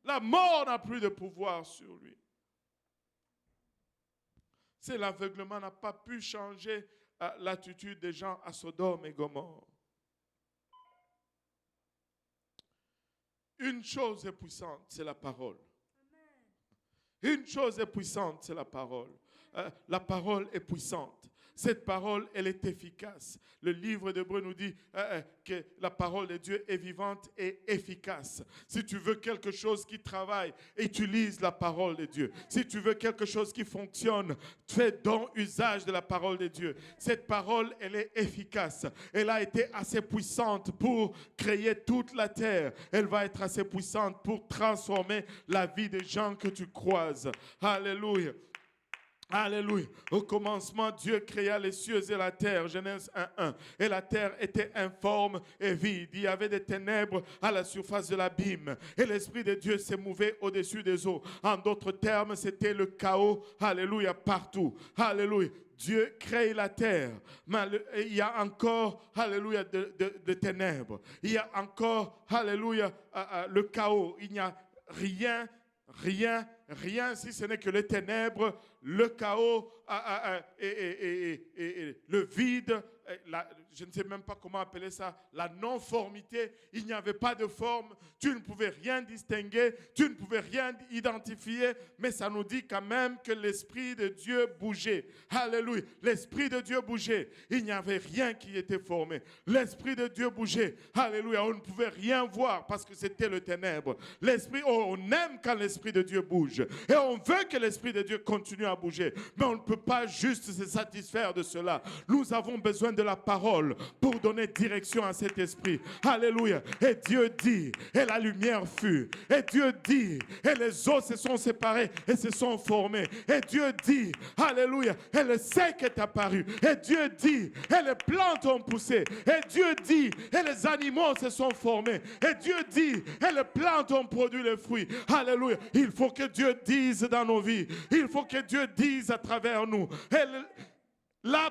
La mort n'a plus de pouvoir sur lui. C'est l'aveuglement n'a pas pu changer l'attitude des gens à Sodome et Gomorrhe. Une chose est puissante, c'est la parole. Une chose est puissante, c'est la parole. La parole est puissante. Cette parole, elle est efficace. Le livre d'Hébreux nous dit que la parole de Dieu est vivante et efficace. Si tu veux quelque chose qui travaille, utilise la parole de Dieu. Si tu veux quelque chose qui fonctionne, fais donc usage de la parole de Dieu. Cette parole, elle est efficace. Elle a été assez puissante pour créer toute la terre. Elle va être assez puissante pour transformer la vie des gens que tu croises. Alléluia. Alléluia. Au commencement, Dieu créa les cieux et la terre. Genèse 1:1. Et la terre était informe et vide. Il y avait des ténèbres à la surface de l'abîme. Et l'Esprit de Dieu s'est mouvé au-dessus des eaux. En d'autres termes, c'était le chaos. Alléluia, partout. Alléluia. Dieu crée la terre, mais il y a encore, alléluia, de ténèbres. Il y a encore, alléluia, le chaos. Il n'y a rien, si ce n'est que les ténèbres, le chaos et le vide, je ne sais même pas comment appeler ça, la non-formité. Il n'y avait pas de forme, tu ne pouvais rien distinguer, tu ne pouvais rien identifier, mais ça nous dit quand même que l'Esprit de Dieu bougeait. Alléluia, l'Esprit de Dieu bougeait. Il n'y avait rien qui était formé. L'Esprit de Dieu bougeait. Alléluia, on ne pouvait rien voir parce que c'était le ténèbre. L'Esprit, on aime quand l'Esprit de Dieu bouge. Et on veut que l'Esprit de Dieu continue à bouger. Mais on ne peut pas juste se satisfaire de cela. Nous avons besoin de la parole pour donner direction à cet esprit. Alléluia. Et Dieu dit, et la lumière fut. Et Dieu dit, et les eaux se sont séparées et se sont formées. Et Dieu dit, alléluia, et le sec est apparu. Et Dieu dit, et les plantes ont poussé. Et Dieu dit, et les animaux se sont formés. Et Dieu dit, et les plantes ont produit les fruits. Alléluia. Il faut que Dieu dise dans nos vies. Il faut que Dieu dise à travers nous. Et la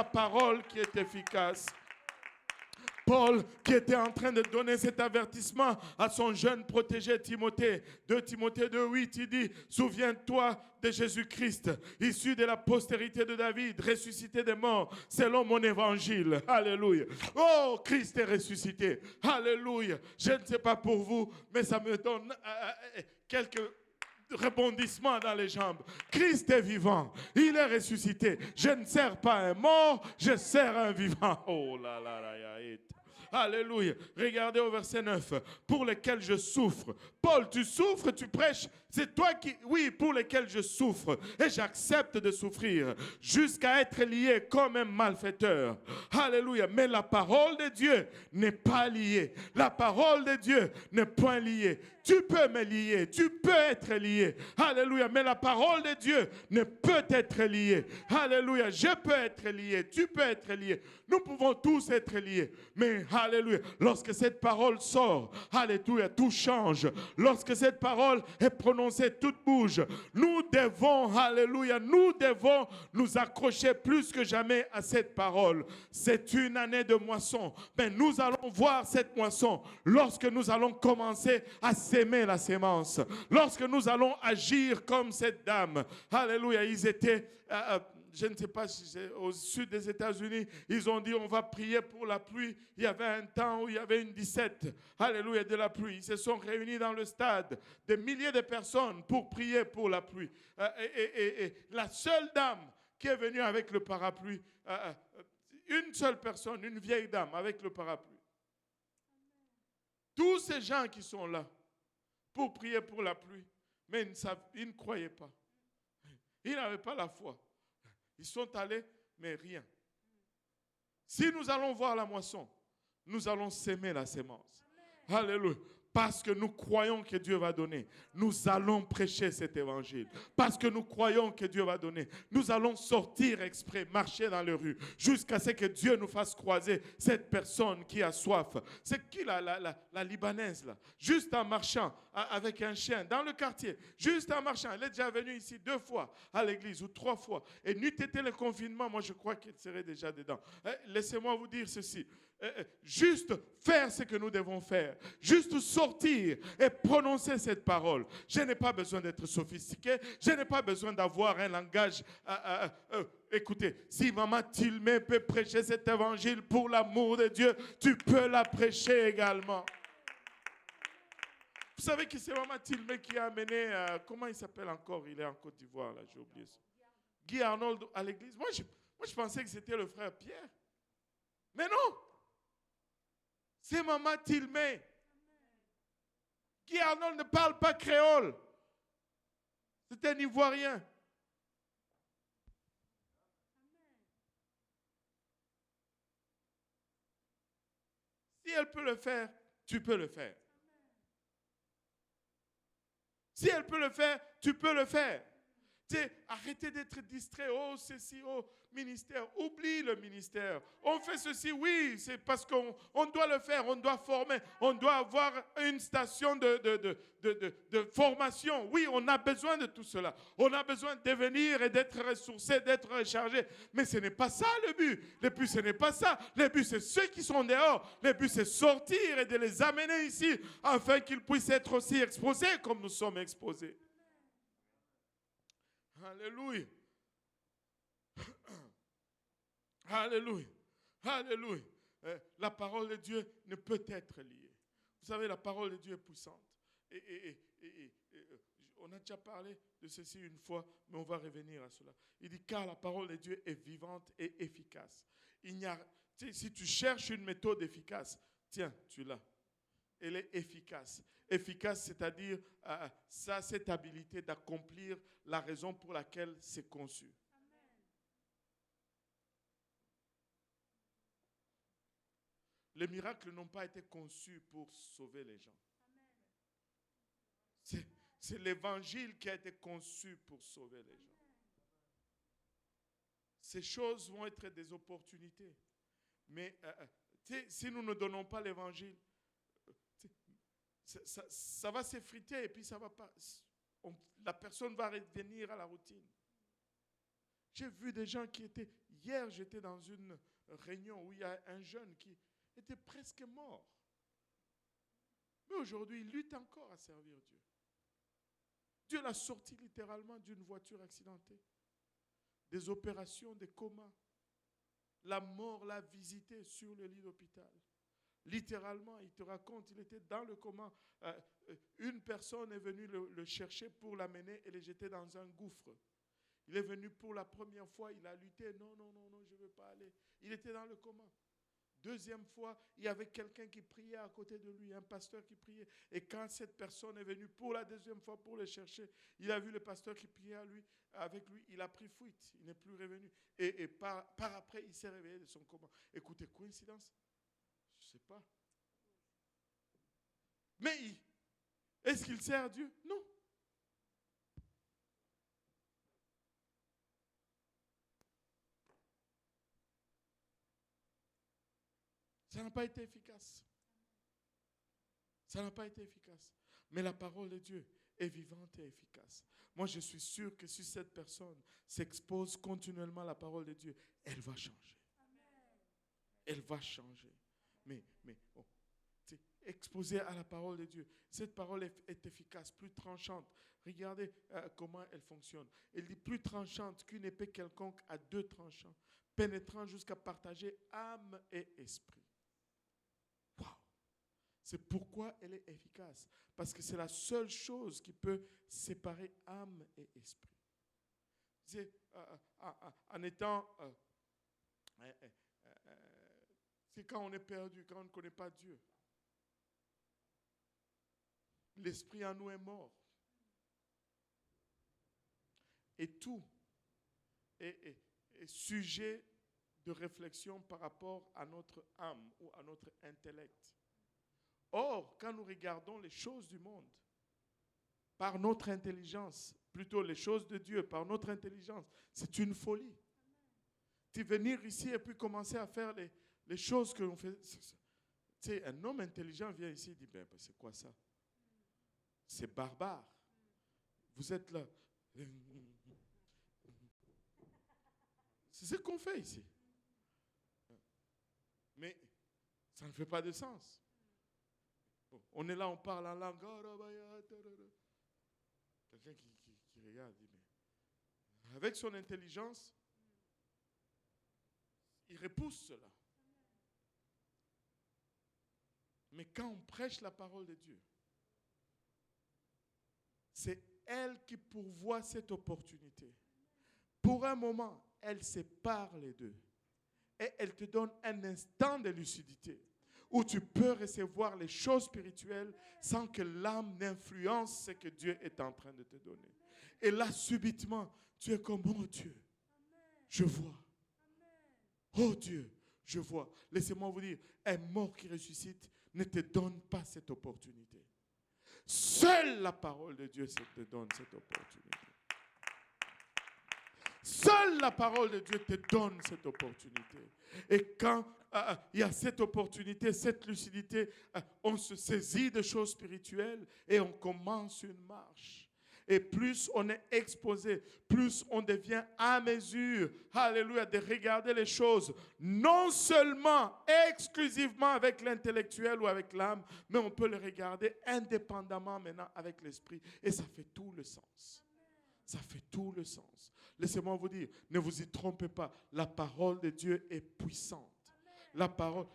parole qui est efficace. Paul, qui était en train de donner cet avertissement à son jeune protégé Timothée. 2 Timothée 2:8, il dit, souviens-toi de Jésus-Christ, issu de la postérité de David, ressuscité des morts, selon mon évangile. Alléluia. Oh, Christ est ressuscité. Alléluia. Je ne sais pas pour vous, mais ça me donne quelques rebondissement dans les jambes. Christ est vivant. Il est ressuscité. Je ne sers pas un mort, je sers un vivant. Oh là là là. Alléluia. Regardez au verset 9. Pour lesquels je souffre. Paul, tu souffres, tu prêches. C'est toi qui... Oui, pour lesquels je souffre. Et j'accepte de souffrir. Jusqu'à être lié comme un malfaiteur. Alléluia. Mais la parole de Dieu n'est pas liée. La parole de Dieu n'est point liée. Tu peux me lier. Tu peux être lié. Alléluia. Mais la parole de Dieu ne peut être liée. Alléluia. Je peux être lié. Tu peux être lié. Nous pouvons tous être liés. Mais alléluia. Lorsque cette parole sort, alléluia, tout change. Lorsque cette parole est prononcée, tout bouge. Nous devons, alléluia, nous devons nous accrocher plus que jamais à cette parole. C'est une année de moisson. Mais nous allons voir cette moisson lorsque nous allons commencer à s'aimer la sémence. Lorsque nous allons agir comme cette dame. Alléluia, ils étaient... je ne sais pas si c'est au sud des États-Unis, ils ont dit on va prier pour la pluie. Il y avait un temps où il y avait une 17, alléluia, de la pluie. Ils se sont réunis dans le stade, des milliers de personnes pour prier pour la pluie. Et la seule dame qui est venue avec le parapluie, une seule personne, une vieille dame avec le parapluie. Tous ces gens qui sont là pour prier pour la pluie, mais ils ne croyaient pas. Ils n'avaient pas la foi. Ils sont allés, mais rien. Si nous allons voir la moisson, nous allons s'aimer la sémence. Alléluia. Parce que nous croyons que Dieu va donner, nous allons prêcher cet évangile. Parce que nous croyons que Dieu va donner, nous allons sortir exprès, marcher dans les rues, jusqu'à ce que Dieu nous fasse croiser cette personne qui a soif. C'est qui la Libanaise là? Juste en marchant avec un chien dans le quartier, juste en marchant. Elle est déjà venue ici 2 fois à l'église ou 3 fois. Et n'eût été le confinement, moi je crois qu'elle serait déjà dedans. Laissez-moi vous dire ceci. Juste faire ce que nous devons faire, juste sortir et prononcer cette parole. Je n'ai pas besoin d'être sophistiqué, je n'ai pas besoin d'avoir un langage. Écoutez, si Maman Tilmé peut prêcher cet évangile pour l'amour de Dieu, tu peux la prêcher également. Vous savez que c'est Maman Tilmé qui a amené, comment il s'appelle encore? Il est en Côte d'Ivoire, là, j'ai oublié ça. Guy Arnold à l'église. Moi, je pensais que c'était le frère Pierre. Mais non! C'est Maman Tilmé. Guy Arnold ne parle pas créole. C'est un Ivoirien. Si elle peut le faire, tu peux le faire. Si elle peut le faire, tu peux le faire. Arrêtez d'être distrait. Oh, ceci, oh, ministère. Oublie le ministère. On fait ceci, oui, c'est parce qu'on doit le faire. On doit former. On doit avoir une station de formation. Oui, on a besoin de tout cela. On a besoin de venir et d'être ressourcé, d'être rechargé. Mais ce n'est pas ça le but. Le but, ce n'est pas ça. Le but, c'est ceux qui sont dehors. Le but, c'est sortir et de les amener ici afin qu'ils puissent être aussi exposés comme nous sommes exposés. Alléluia. Alléluia. Alléluia. La parole de Dieu ne peut être liée. Vous savez, la parole de Dieu est puissante. On a déjà parlé de ceci une fois, mais on va revenir à cela. Il dit, car la parole de Dieu est vivante et efficace. Si tu cherches une méthode efficace, tiens, tu l'as. Elle est efficace. Efficace, c'est-à-dire cette habilité d'accomplir la raison pour laquelle c'est conçu. Amen. Les miracles n'ont pas été conçus pour sauver les gens. C'est l'évangile qui a été conçu pour sauver les gens. Ces choses vont être des opportunités. Mais si nous ne donnons pas l'évangile, ça va s'effriter et puis ça va pas. La personne va revenir à la routine. J'ai vu des gens qui étaient. Hier, j'étais dans une réunion où il y a un jeune qui était presque mort. Mais aujourd'hui, il lutte encore à servir Dieu. Dieu l'a sorti littéralement d'une voiture accidentée, des opérations, des comas. La mort l'a visité sur le lit d'hôpital. Littéralement, il te raconte, il était dans le coma. Une personne est venue le chercher pour l'amener et le jeter dans un gouffre. Il est venu pour la première fois, il a lutté. Non, je ne veux pas aller. Il était dans le coma. Deuxième fois, il y avait quelqu'un qui priait à côté de lui, un pasteur qui priait. Et quand cette personne est venue pour la deuxième fois pour le chercher, il a vu le pasteur qui priait avec lui. Il a pris fuite, il n'est plus revenu. Et par après, il s'est réveillé de son coma. Écoutez, coïncidence? Je ne sais pas. Mais est-ce qu'il sert à Dieu? Non. Ça n'a pas été efficace. Ça n'a pas été efficace. Mais la parole de Dieu est vivante et efficace. Moi, je suis sûr que si cette personne s'expose continuellement à la parole de Dieu, elle va changer. Elle va changer. Mais exposée à la parole de Dieu. Cette parole est efficace, plus tranchante. Regardez comment elle fonctionne. Elle dit plus tranchante qu'une épée quelconque à 2 tranchants, pénétrant jusqu'à partager âme et esprit. Wow. C'est pourquoi elle est efficace. Parce que c'est la seule chose qui peut séparer âme et esprit. C'est en étant... c'est quand on est perdu, quand on ne connaît pas Dieu. L'esprit en nous est mort. Et tout est sujet de réflexion par rapport à notre âme ou à notre intellect. Or, quand nous regardons les choses du monde, par notre intelligence, plutôt les choses de Dieu, par notre intelligence, c'est une folie. Tu venir ici et puis commencer à faire les choses que l'on fait. Tu sais, un homme intelligent vient ici et dit, ben, c'est quoi ça? C'est barbare. Vous êtes là. C'est ce qu'on fait ici. Mais ça ne fait pas de sens. Bon, on est là, on parle en langue. Quelqu'un qui regarde dit, mais avec son intelligence, il repousse cela. Mais quand on prêche la parole de Dieu, c'est elle qui pourvoit cette opportunité. Pour un moment, elle sépare les deux. Et elle te donne un instant de lucidité où tu peux recevoir les choses spirituelles sans que l'âme n'influence ce que Dieu est en train de te donner. Et là, subitement, tu es comme, oh Dieu, je vois. Oh Dieu, je vois. Laissez-moi vous dire, un mort qui ressuscite ne te donne pas cette opportunité. Seule la parole de Dieu te donne cette opportunité. Seule la parole de Dieu te donne cette opportunité. Et quand il y a cette opportunité, cette lucidité, on se saisit de choses spirituelles et on commence une marche. Et plus on est exposé, plus on devient à mesure, alléluia, de regarder les choses, non seulement exclusivement avec l'intellectuel ou avec l'âme, mais on peut le regarder indépendamment maintenant avec l'esprit. Et ça fait tout le sens. Ça fait tout le sens. Laissez-moi vous dire, ne vous y trompez pas, la parole de Dieu est puissante. La parole,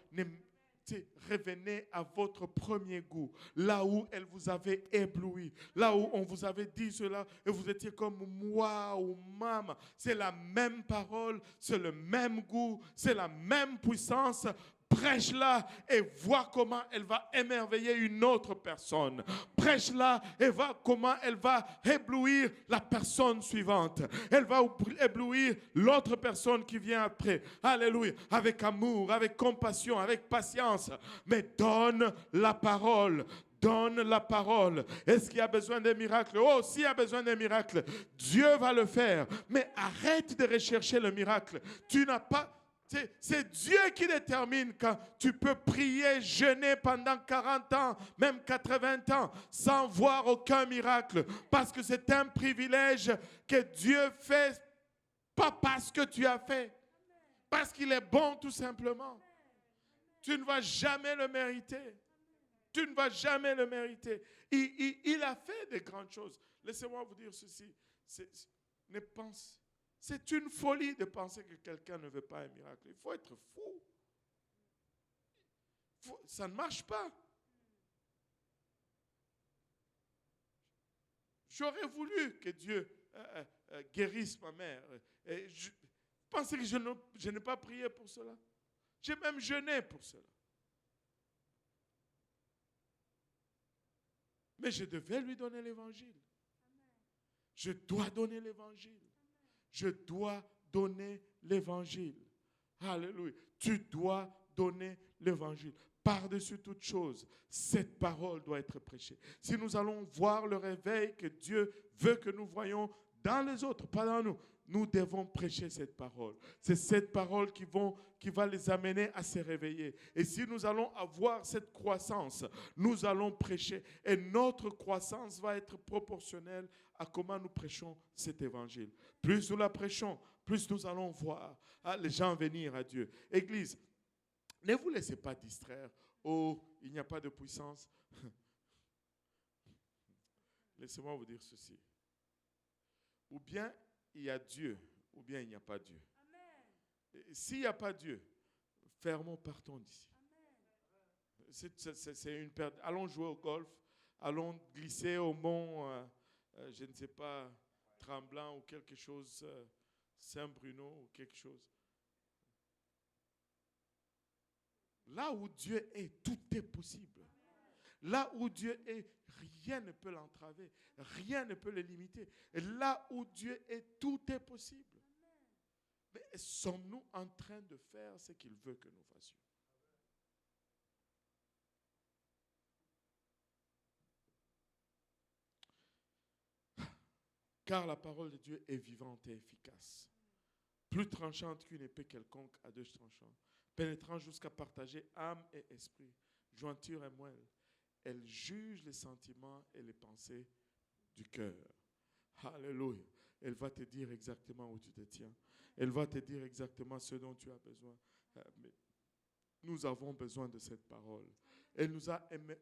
revenez à votre premier goût, là où elle vous avait ébloui, là où on vous avait dit cela et vous étiez comme moi ou maman. C'est la même parole, c'est le même goût, c'est la même puissance. Prêche-la et vois comment elle va émerveiller une autre personne. Prêche-la et vois comment elle va éblouir la personne suivante. Elle va éblouir l'autre personne qui vient après. Alléluia. Avec amour, avec compassion, avec patience. Mais donne la parole. Donne la parole. Est-ce qu'il y a besoin d'un miracle? Oh, s'il y a besoin d'un miracle, Dieu va le faire. Mais arrête de rechercher le miracle. Tu n'as pas... C'est Dieu qui détermine quand tu peux prier, jeûner pendant 40 ans, même 80 ans, sans voir aucun miracle. Parce que c'est un privilège que Dieu fait, pas parce que tu as fait, parce qu'il est bon tout simplement. Tu ne vas jamais le mériter. Tu ne vas jamais le mériter. Il a fait de grandes choses. Laissez-moi vous dire ceci. Ne pense. C'est une folie de penser que quelqu'un ne veut pas un miracle. Il faut être fou. Ça ne marche pas. J'aurais voulu que Dieu guérisse ma mère. Je pensais que je n'ai pas prié pour cela. J'ai même jeûné pour cela. Mais je devais lui donner l'évangile. Je dois donner l'évangile. Je dois donner l'évangile. Alléluia. Tu dois donner l'évangile. Par-dessus toute chose, cette parole doit être prêchée. Si nous allons voir le réveil que Dieu veut que nous voyons dans les autres, pas dans nous, nous devons prêcher cette parole. C'est cette parole qui va les amener à se réveiller. Et si nous allons avoir cette croissance, nous allons prêcher. Et notre croissance va être proportionnelle à comment nous prêchons cet évangile. Plus nous la prêchons, plus nous allons voir les gens venir à Dieu. Église, ne vous laissez pas distraire. Oh, il n'y a pas de puissance. Laissez-moi vous dire ceci. Ou bien il y a Dieu, ou bien il n'y a pas Dieu. S'il n'y a pas Dieu, fermons, partons d'ici. C'est une perte. Allons jouer au golf, allons glisser au mont, je ne sais pas, Tremblant ou quelque chose, Saint-Bruno ou quelque chose. Là où Dieu est, tout est possible. Là où Dieu est, rien ne peut l'entraver, rien ne peut le limiter. Et là où Dieu est, tout est possible. Mais sommes-nous en train de faire ce qu'il veut que nous fassions? Car la parole de Dieu est vivante et efficace, plus tranchante qu'une épée quelconque à deux tranchants, pénétrant jusqu'à partager âme et esprit, jointure et moelle. Elle juge les sentiments et les pensées du cœur. Alléluia. Elle va te dire exactement où tu te tiens. Elle va te dire exactement ce dont tu as besoin. Mais nous avons besoin de cette parole.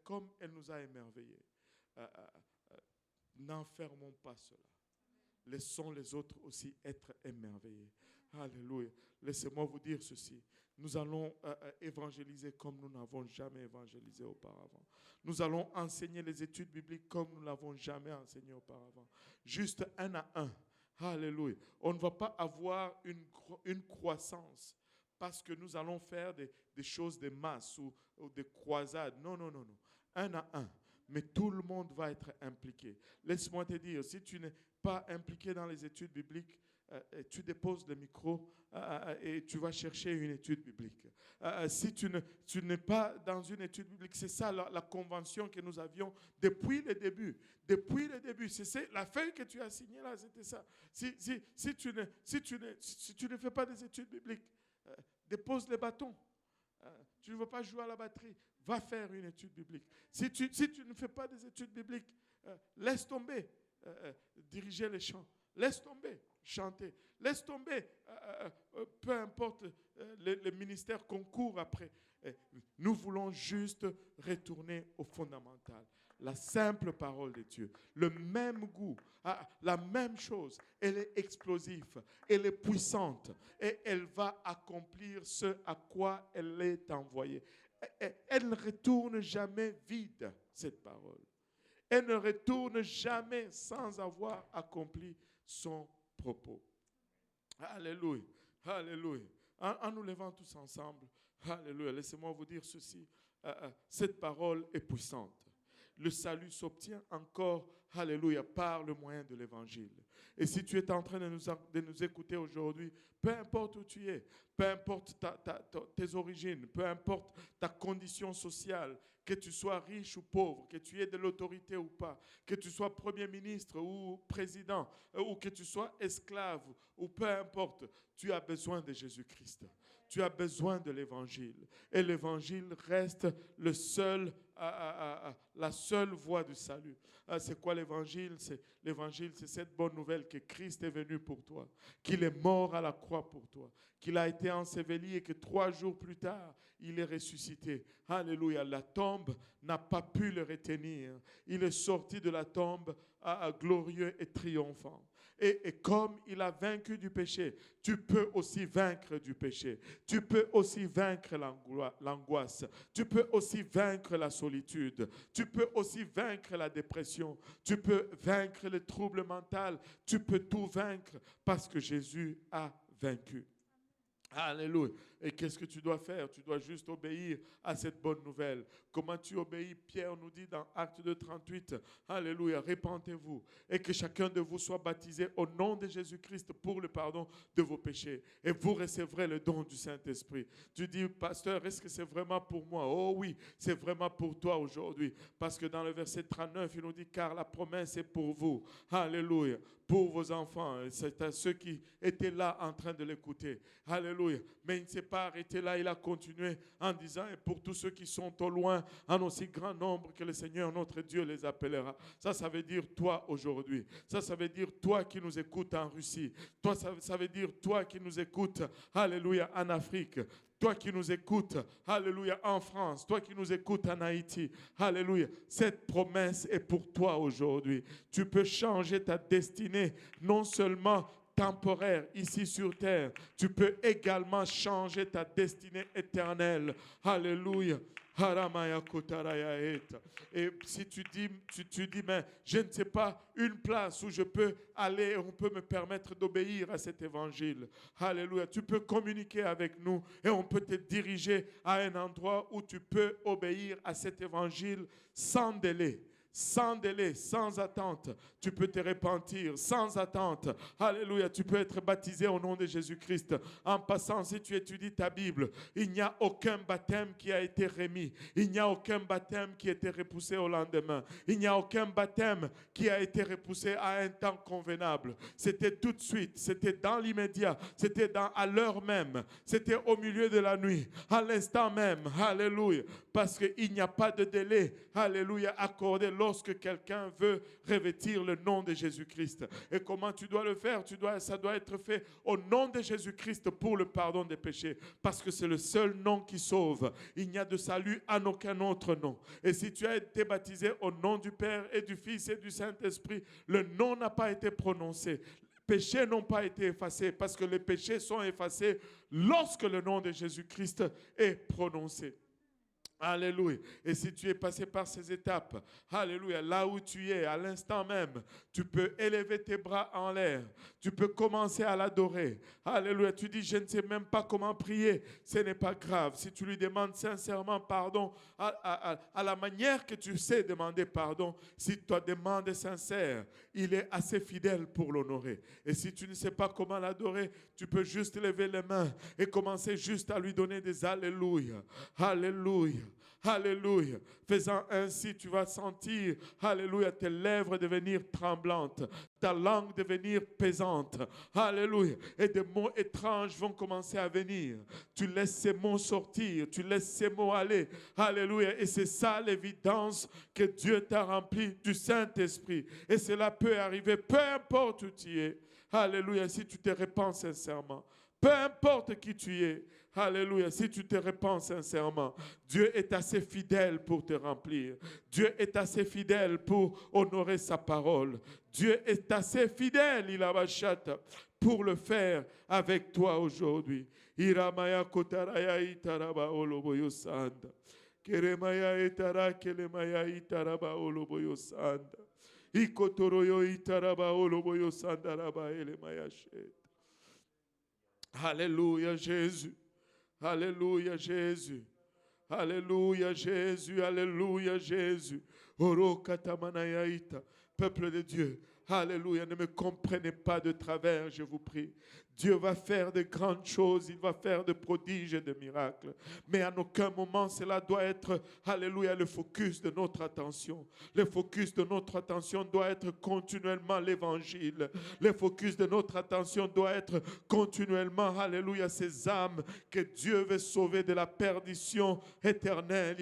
Comme elle nous a émerveillés. N'enfermons pas cela. Laissons les autres aussi être émerveillés. Alléluia. Laissez-moi vous dire ceci. Nous allons évangéliser comme nous n'avons jamais évangélisé auparavant. Nous allons enseigner les études bibliques comme nous ne l'avons jamais enseigné auparavant. Juste un à un. Alléluia. On ne va pas avoir une croissance parce que nous allons faire des choses de masse ou des croisades. Non, non, non, non. Un à un. Mais tout le monde va être impliqué. Laisse-moi te dire, si tu n'es pas impliqué dans les études bibliques, tu déposes le micro et tu vas chercher une étude biblique. Si tu n'es pas dans une étude biblique, c'est ça la convention que nous avions depuis le début. Depuis le début, c'est la feuille que tu as signée là, c'était ça. Si tu ne fais pas des études bibliques, dépose les bâtons. Tu ne veux pas jouer à la batterie, va faire une étude biblique. Si tu ne fais pas des études bibliques, laisse tomber diriger les chants. Laisse tomber chanter. Laisse tomber, peu importe les ministères qu'on court après. Nous voulons juste retourner au fondamental. La simple parole de Dieu. Le même goût, la même chose. Elle est explosive, elle est puissante et elle va accomplir ce à quoi elle est envoyée. Elle ne retourne jamais vide, cette parole. Elle ne retourne jamais sans avoir accompli son propos. Alléluia. Alléluia. En nous levant tous ensemble, alléluia. Laissez-moi vous dire ceci. Cette parole est puissante. Le salut s'obtient encore, alléluia, par le moyen de l'évangile. Et si tu es en train de nous écouter aujourd'hui, peu importe où tu es, peu importe tes origines, peu importe ta condition sociale, que tu sois riche ou pauvre, que tu aies de l'autorité ou pas, que tu sois premier ministre ou président, ou que tu sois esclave, ou peu importe, tu as besoin de Jésus-Christ. Tu as besoin de l'évangile. Et l'évangile reste la seule voie du salut. C'est quoi l'évangile? L'évangile, c'est cette bonne nouvelle que Christ est venu pour toi, qu'il est mort à la croix pour toi, qu'il a été enseveli et que 3 jours plus tard, il est ressuscité. Alléluia. La tombe n'a pas pu le retenir. Il est sorti de la tombe glorieux et triomphant. Et comme il a vaincu du péché, tu peux aussi vaincre du péché. Tu peux aussi vaincre l'angoisse. Tu peux aussi vaincre la solitude. Tu peux aussi vaincre la dépression. Tu peux vaincre le trouble mental. Tu peux tout vaincre parce que Jésus a vaincu. Alléluia. Et qu'est-ce que tu dois faire? Tu dois juste obéir à cette bonne nouvelle. Comment tu obéis? Pierre nous dit dans Actes 2, 38, alléluia, répentez-vous et que chacun de vous soit baptisé au nom de Jésus-Christ pour le pardon de vos péchés. Et vous recevrez le don du Saint-Esprit. Tu dis, pasteur, est-ce que c'est vraiment pour moi? Oh oui, c'est vraiment pour toi aujourd'hui. Parce que dans le verset 39, il nous dit, car la promesse est pour vous. Alléluia. Pour vos enfants. C'est à ceux qui étaient là en train de l'écouter. Alléluia. Mais il ne s'est pas arrêté là. Il a continué en disant, et pour tous ceux qui sont au loin, en aussi grand nombre que le Seigneur notre Dieu les appellera. Ça veut dire toi aujourd'hui. Ça veut dire toi qui nous écoutes en Russie. Toi, ça veut dire toi qui nous écoutes, alléluia, en Afrique. Toi qui nous écoutes, alléluia, en France. Toi qui nous écoutes en Haïti, alléluia. Cette promesse est pour toi aujourd'hui. Tu peux changer ta destinée, non seulement temporaire ici sur terre. Tu peux également changer ta destinée éternelle. Alléluia. Et si tu dis, mais je ne sais pas une place où je peux aller, on peut me permettre d'obéir à cet évangile. Alléluia. Tu peux communiquer avec nous et on peut te diriger à un endroit où tu peux obéir à cet évangile sans délai. sans délai, sans attente. Tu peux te repentir sans attente. Alléluia, tu peux être baptisé au nom de Jésus-Christ. En passant, si tu étudies ta Bible, il n'y a aucun baptême qui a été remis. Il n'y a aucun baptême qui a été repoussé au lendemain. Il n'y a aucun baptême qui a été repoussé à un temps convenable. C'était tout de suite, c'était dans l'immédiat, c'était à l'heure même, c'était au milieu de la nuit, à l'instant même. Alléluia, parce qu'il n'y a pas de délai, alléluia, accordé lorsque quelqu'un veut revêtir le nom de Jésus-Christ. Et comment tu dois le faire? Ça doit être fait au nom de Jésus-Christ pour le pardon des péchés, parce que c'est le seul nom qui sauve. Il n'y a de salut en aucun autre nom. Et si tu as été baptisé au nom du Père et du Fils et du Saint-Esprit, le nom n'a pas été prononcé. Les péchés n'ont pas été effacés, parce que les péchés sont effacés lorsque le nom de Jésus-Christ est prononcé. Alléluia. Et si tu es passé par ces étapes, alléluia, là où tu es, à l'instant même, tu peux élever tes bras en l'air. Tu peux commencer à l'adorer. Alléluia. Tu dis, je ne sais même pas comment prier. Ce n'est pas grave. Si tu lui demandes sincèrement pardon, à la manière que tu sais demander pardon, si ta demande est sincère, il est assez fidèle pour l'honorer. Et si tu ne sais pas comment l'adorer, tu peux juste lever les mains et commencer juste à lui donner des alléluia. Alléluia. Alléluia. Faisant ainsi, tu vas sentir, alléluia, tes lèvres devenir tremblantes, ta langue devenir pesante. Alléluia. Et des mots étranges vont commencer à venir. Tu laisses ces mots sortir, tu laisses ces mots aller. Alléluia. Et c'est ça l'évidence que Dieu t'a rempli du Saint-Esprit. Et cela peut arriver, peu importe où tu es. Alléluia. Si tu te répands sincèrement. Peu importe qui tu es. Alléluia, si tu te répands sincèrement, Dieu est assez fidèle pour te remplir. Dieu est assez fidèle pour honorer sa parole. Dieu est assez fidèle, il a pour le faire avec toi aujourd'hui. Iramaya kotaraya itaraba oloboyo sanda. Keremaya etara kelemaya itaraba oloboyo sanda. Ikotoroyo itaraba oloboyo sanda raba elemaya shet. Alléluia Jésus. Alléluia Jésus. Alléluia Jésus. Alléluia Jésus. Oro katamanayaita. Peuple de Dieu. Alléluia. Ne me comprenez pas de travers, je vous prie. Dieu va faire de grandes choses, il va faire de prodiges et de miracles. Mais à aucun moment, cela doit être, alléluia, le focus de notre attention. Le focus de notre attention doit être continuellement l'évangile. Le focus de notre attention doit être continuellement, alléluia, ces âmes que Dieu veut sauver de la perdition éternelle.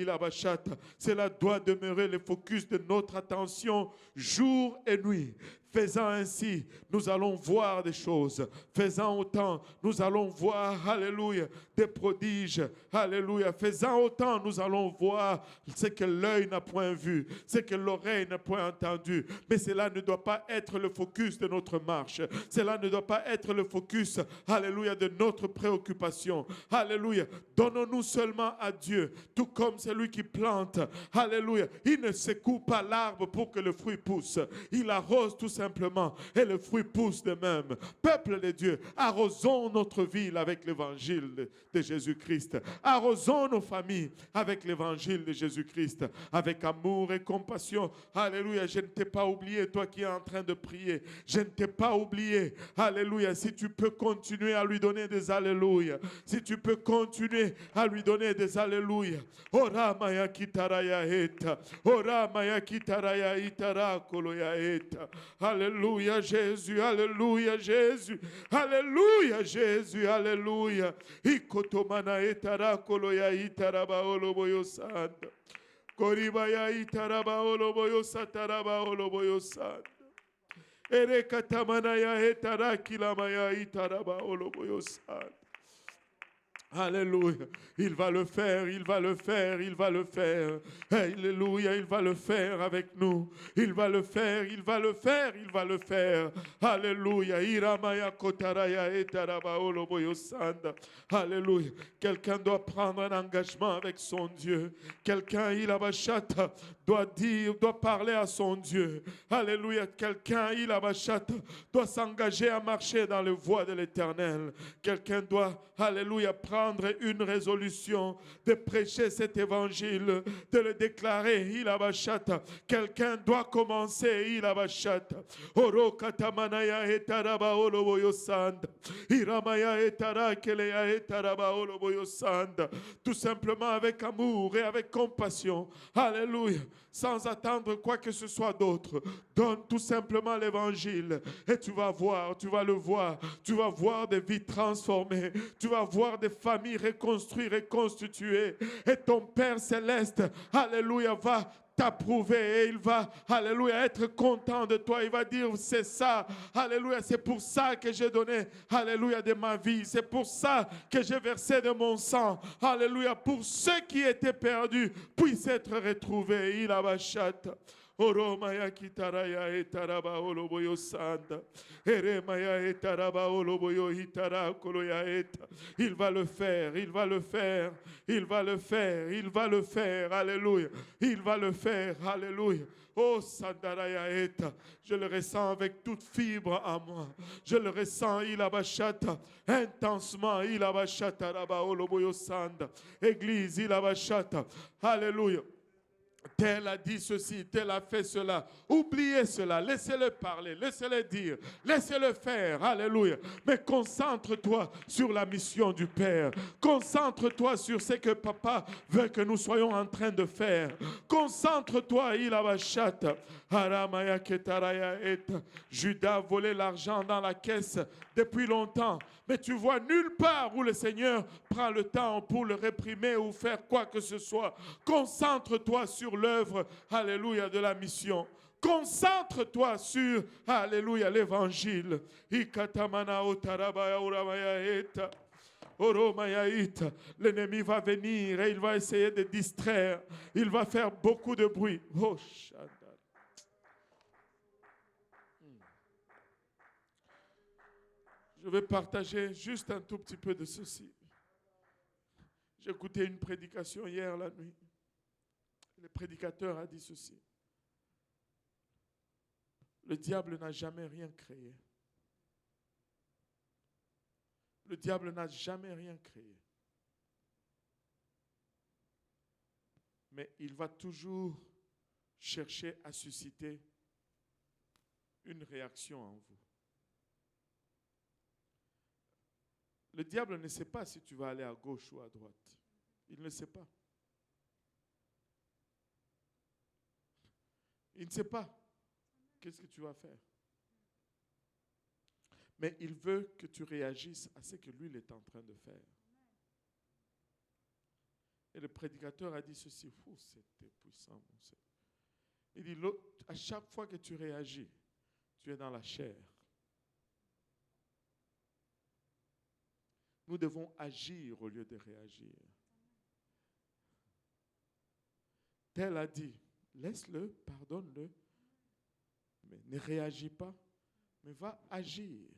Cela doit demeurer le focus de notre attention jour et nuit. Faisant ainsi, nous allons voir des choses. Faisant autant, nous allons voir, alléluia, des prodiges. Alléluia. Faisant autant, nous allons voir ce que l'œil n'a point vu, ce que l'oreille n'a point entendu. Mais cela ne doit pas être le focus de notre marche. Cela ne doit pas être le focus, alléluia, de notre préoccupation. Alléluia. Donnons-nous seulement à Dieu, tout comme celui qui plante. Alléluia. Il ne secoue pas l'arbre pour que le fruit pousse. Il arrose tout simplement et le fruit pousse de même. Peuple de Dieu, arrosons notre ville avec l'évangile de Jésus-Christ. Arrosons nos familles avec l'évangile de Jésus-Christ, avec amour et compassion. Alléluia, je ne t'ai pas oublié, toi qui es en train de prier. Je ne t'ai pas oublié. Alléluia, si tu peux continuer à lui donner des alléluia. Si tu peux continuer à lui donner des alléluia. Ora maya kitaraya eta. Ora maya kitaraya itara koloya eta. Alléluia Jésus, alléluia Jésus, alléluia Jésus, alléluia. Ikotomana etara koloya itaraba oloboyo sanda. Koribaya itaraba oloboyo sataraba oloboyo sanda. Erekatamana ya etara kilamaya itaraba oloboyo sanda. Alléluia, il va le faire, il va le faire, il va le faire. Alléluia, il va le faire avec nous. Il va le faire, il va le faire, il va le faire. Alléluia. Iramaya kotaraya etaraba oloboyo sanda. Alléluia. Quelqu'un doit prendre un engagement avec son Dieu. Quelqu'un, il abachata, doit parler à son Dieu. Alléluia. Quelqu'un, il abachata, doit s'engager à marcher dans les voies de l'Éternel. Quelqu'un doit, alléluia, prendre prendre une résolution de prêcher cet évangile, de le déclarer. Quelqu'un doit commencer. Oro katamanaya etaraba oloboyo sanda. Iramaya etara keleya etaraba oloboyo sanda. Tout simplement avec amour et avec compassion. Alléluia. Sans attendre quoi que ce soit d'autre. Donne tout simplement l'évangile et tu vas voir, tu vas le voir. Tu vas voir des vies transformées. Tu vas voir des familles reconstruites, reconstituées. Et ton Père céleste, alléluia, va t'approuver et il va, alléluia, être content de toi. Il va dire, c'est ça, alléluia, c'est pour ça que j'ai donné, alléluia, de ma vie. C'est pour ça que j'ai versé de mon sang, alléluia, pour ceux qui étaient perdus puissent être retrouvés. Il a bachata. Oromaya kitaraya etaraba oloboyo sanda. Eremaya etaraba oloboyo hitara koloya eta. Il va le faire, il va le faire, il va le faire, il va le faire. Alléluia. Il va le faire. Alléluia. Oh Sandaraya eta. Je le ressens avec toute fibre en moi. Je le ressens, il abachata intensement. Il abachata raba oloboyo sanda. Église, il abachata. Alléluia. Tel a dit ceci, tel a fait cela. Oubliez cela, laissez-le parler, laissez-le dire, laissez-le faire. Alléluia. Mais concentre-toi sur la mission du Père. Concentre-toi sur ce que Papa veut que nous soyons en train de faire. Concentre-toi, il a bachata. Aramaya ketaraya et Judas volait l'argent dans la caisse depuis longtemps. Mais tu vois nulle part où le Seigneur prend le temps pour le réprimer ou faire quoi que ce soit. Concentre-toi sur l'œuvre, alléluia, de la mission. Concentre-toi sur, alléluia, l'évangile. L'ennemi va venir et il va essayer de distraire. Il va faire beaucoup de bruit. Oh, je vais partager juste un tout petit peu de ceci. J'ai écouté une prédication hier la nuit. Le prédicateur a dit ceci. Le diable n'a jamais rien créé. Le diable n'a jamais rien créé. Mais il va toujours chercher à susciter une réaction en vous. Le diable ne sait pas si tu vas aller à gauche ou à droite. Il ne sait pas. Il ne sait pas qu'est-ce que tu vas faire. Mais il veut que tu réagisses à ce que lui il est en train de faire. Et le prédicateur a dit ceci. C'était puissant, mon Seigneur. Il dit, à chaque fois que tu réagis, tu es dans la chair. Nous devons agir au lieu de réagir. Tel a dit, laisse-le, pardonne-le, mais ne réagis pas, mais va agir.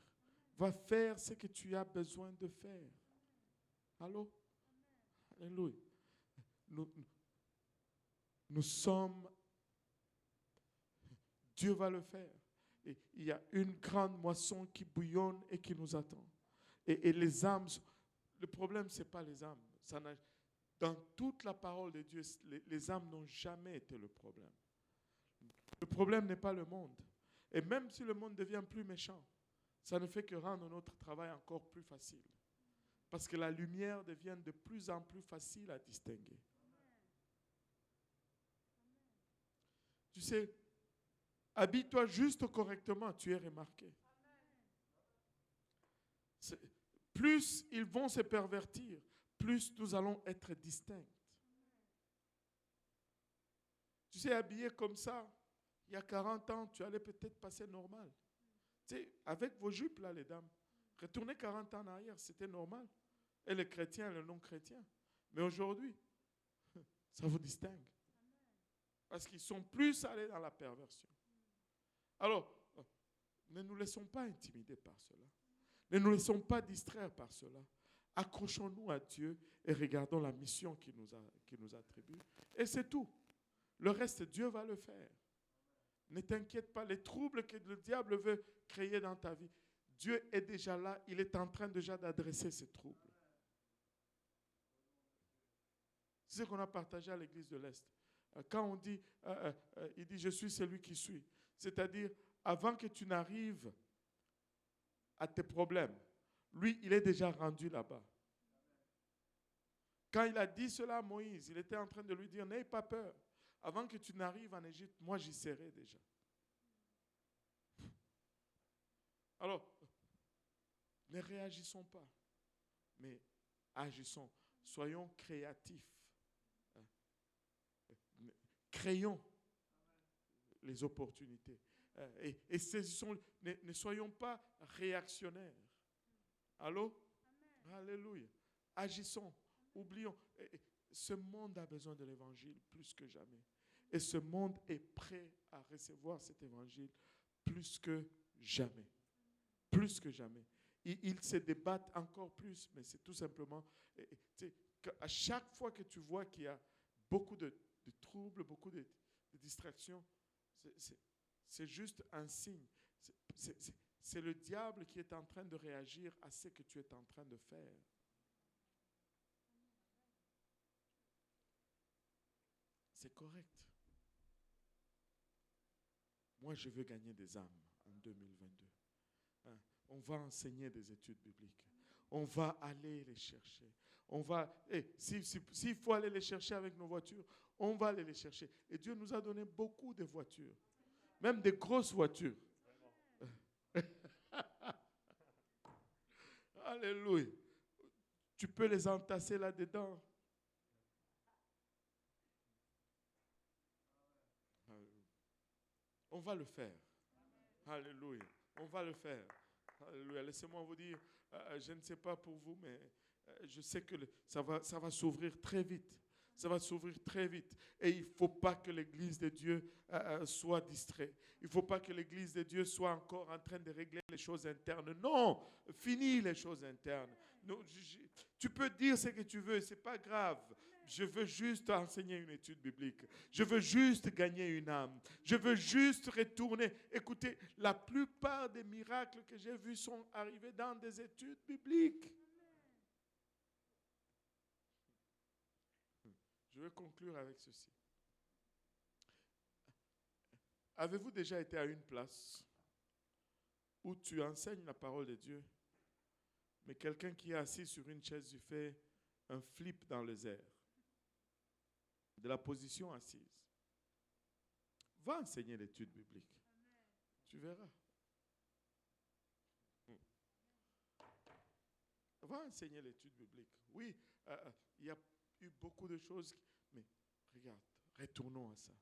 Va faire ce que tu as besoin de faire. Allô? Alléluia. Nous sommes, Dieu va le faire. Et il y a une grande moisson qui bouillonne et qui nous attend. Et les âmes, le problème, ce n'est pas les âmes. Dans toute la parole de Dieu, les âmes n'ont jamais été le problème. Le problème n'est pas le monde. Et même si le monde devient plus méchant, ça ne fait que rendre notre travail encore plus facile. Parce que la lumière devient de plus en plus facile à distinguer. Tu sais, habille-toi juste correctement, tu es remarqué. Plus ils vont se pervertir, plus nous allons être distincts. Tu sais, habillé comme ça, il y a 40 ans, tu allais peut-être passer normal. Tu sais, avec vos jupes là, les dames, retournez 40 ans en arrière, c'était normal. Et les chrétiens, les non-chrétiens. Mais aujourd'hui, ça vous distingue. Parce qu'ils sont plus allés dans la perversion. Alors, ne nous laissons pas intimider par cela. Ne nous laissons pas distraire par cela. Accrochons-nous à Dieu et regardons la mission qu'il nous attribue. Et c'est tout. Le reste, Dieu va le faire. Ne t'inquiète pas, les troubles que le diable veut créer dans ta vie, Dieu est déjà là, il est en train déjà d'adresser ces troubles. C'est ce qu'on a partagé à l'église de l'Est. Quand on dit, il dit, je suis celui qui suis. C'est-à-dire, avant que tu n'arrives à tes problèmes, lui, il est déjà rendu là-bas. Quand il a dit cela à Moïse, il était en train de lui dire, n'aie pas peur. Avant que tu n'arrives en Égypte, moi, j'y serai déjà. Alors, ne réagissons pas, mais agissons. Soyons créatifs. Créons les opportunités. Et saisissons, ne soyons pas réactionnaires. Allô? Amen. Alléluia. Agissons. Oublions. Ce monde a besoin de l'évangile plus que jamais. Et ce monde est prêt à recevoir cet évangile plus que jamais. Plus que jamais. Ils se débattent encore plus, mais c'est tout simplement, à chaque fois que tu vois qu'il y a beaucoup de troubles, beaucoup de distractions, c'est juste un signe. C'est le diable qui est en train de réagir à ce que tu es en train de faire. C'est correct. Moi, je veux gagner des âmes en 2022. On va enseigner des études bibliques. On va aller les chercher. On va, s'il faut aller les chercher avec nos voitures, on va aller les chercher. Et Dieu nous a donné beaucoup de voitures, même des grosses voitures. Alléluia. Tu peux les entasser là-dedans. On va le faire. Alléluia. On va le faire. Alléluia. Laissez-moi vous dire, je ne sais pas pour vous, mais je sais que ça va s'ouvrir très vite. Ça va s'ouvrir très vite. Et il ne faut pas que l'Église de Dieu soit distraite. Il ne faut pas que l'Église de Dieu soit encore en train de régler les choses internes. Non, finis les choses internes. Non, tu peux dire ce que tu veux, ce n'est pas grave. Je veux juste enseigner une étude biblique. Je veux juste gagner une âme. Je veux juste retourner. Écoutez, la plupart des miracles que j'ai vus sont arrivés dans des études bibliques. Je vais conclure avec ceci. Avez-vous déjà été à une place où tu enseignes la parole de Dieu, mais quelqu'un qui est assis sur une chaise lui fait un flip dans les airs, de la position assise? Va enseigner l'étude biblique. Tu verras. Va enseigner l'étude biblique. Oui, il y a eu beaucoup de choses, mais regarde, retournons à ça.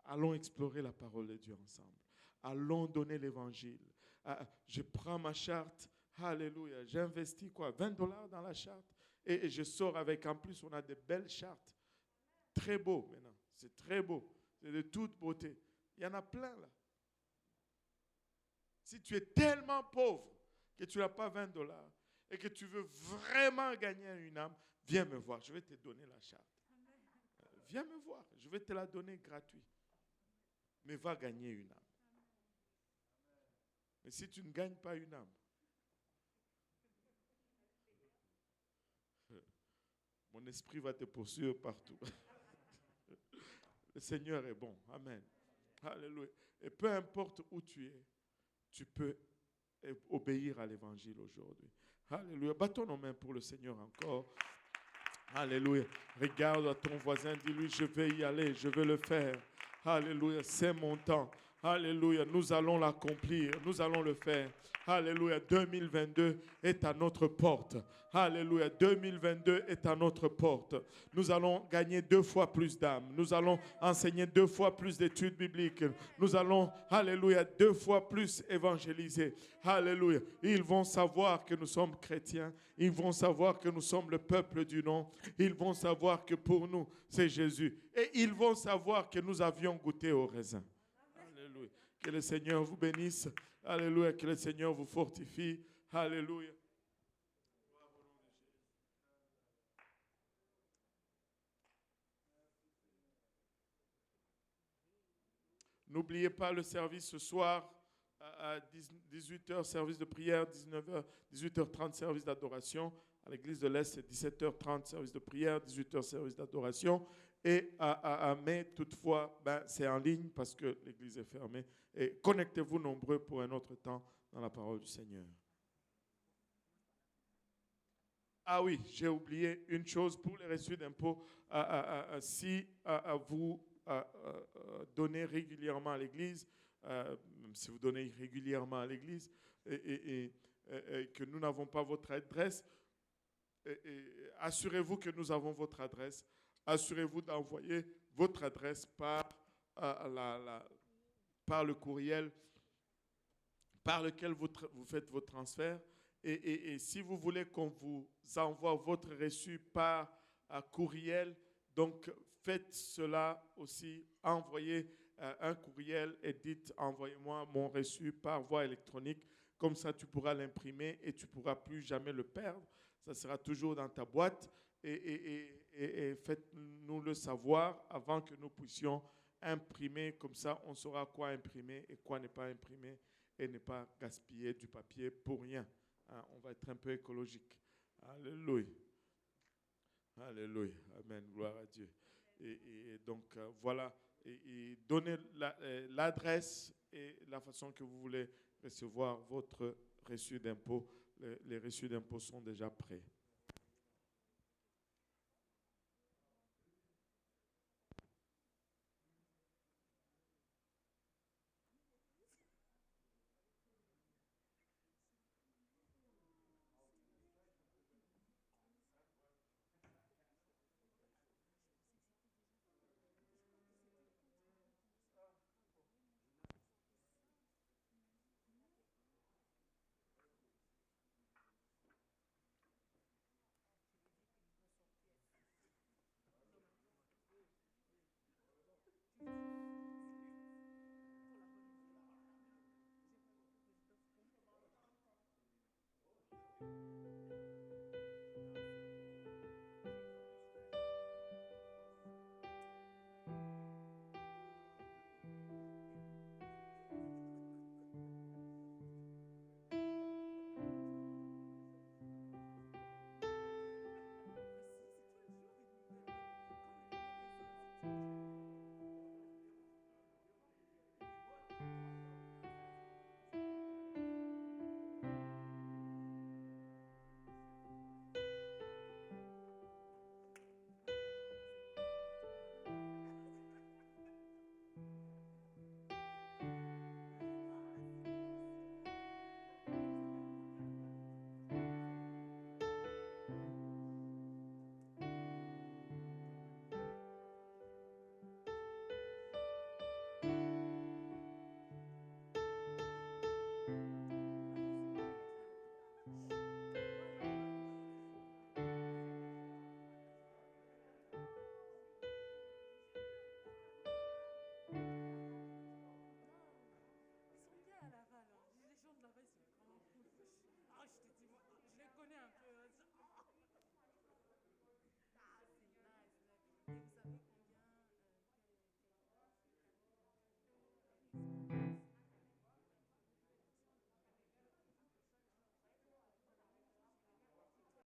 Allons explorer la parole de Dieu ensemble. Allons donner l'évangile. Je prends ma charte. Alléluia. J'investis quoi? $20 dans la charte. Et je sors avec, en plus, on a de belles chartes. Très beau maintenant. C'est très beau. C'est de toute beauté. Il y en a plein là. Si tu es tellement pauvre que tu n'as pas $20 et que tu veux vraiment gagner une âme, viens me voir. Je vais te donner la charte. Viens me voir. Je vais te la donner gratuit. Mais va gagner une âme. Mais si tu ne gagnes pas une âme, mon esprit va te poursuivre partout. Le Seigneur est bon. Amen. Alléluia. Et peu importe où tu es, tu peux obéir à l'évangile aujourd'hui. Alléluia. Battons nos mains pour le Seigneur encore. Alléluia. Regarde à ton voisin, dis-lui, je vais y aller, je vais le faire. Alléluia, c'est mon temps. Alléluia, nous allons l'accomplir, nous allons le faire. Alléluia, 2022 est à notre porte. Alléluia, 2022 est à notre porte. Nous allons gagner 2 fois plus d'âmes. Nous allons enseigner 2 fois plus d'études bibliques. Nous allons, alléluia, 2 fois plus évangéliser. Alléluia. Ils vont savoir que nous sommes chrétiens. Ils vont savoir que nous sommes le peuple du nom. Ils vont savoir que pour nous, c'est Jésus. Et ils vont savoir que nous avions goûté au raisin. Alléluia. Que le Seigneur vous bénisse. Alléluia. Que le Seigneur vous fortifie. Alléluia. N'oubliez pas le service ce soir. à 18h, service de prière, 19h, 18h30, service d'adoration. À l'église de l'Est, c'est 17h30, service de prière, 18h, service d'adoration. Et mais toutefois, c'est en ligne parce que l'église est fermée. Et connectez-vous nombreux pour un autre temps dans la parole du Seigneur. Ah oui, j'ai oublié une chose pour les reçus d'impôts. Si vous donnez régulièrement à l'église, même si vous donnez régulièrement à l'église et que nous n'avons pas votre adresse, assurez-vous que nous avons votre adresse. Assurez-vous d'envoyer votre adresse par le courriel par lequel vous faites vos transferts. Et si vous voulez qu'on vous envoie votre reçu par courriel, donc faites cela aussi. Envoyez un courriel et dites envoyez-moi mon reçu par voie électronique. Comme ça, tu pourras l'imprimer et tu ne pourras plus jamais le perdre. Ça sera toujours dans ta boîte. Et faites-nous le savoir avant que nous puissions imprimer. Comme ça, on saura quoi imprimer et quoi ne pas imprimer et ne pas gaspiller du papier pour rien. On va être un peu écologique. Alléluia. Alléluia. Amen. Gloire à Dieu. Et donc, voilà. Et donnez l'adresse et la façon que vous voulez recevoir votre reçu d'impôt. Les reçus d'impôt sont déjà prêts.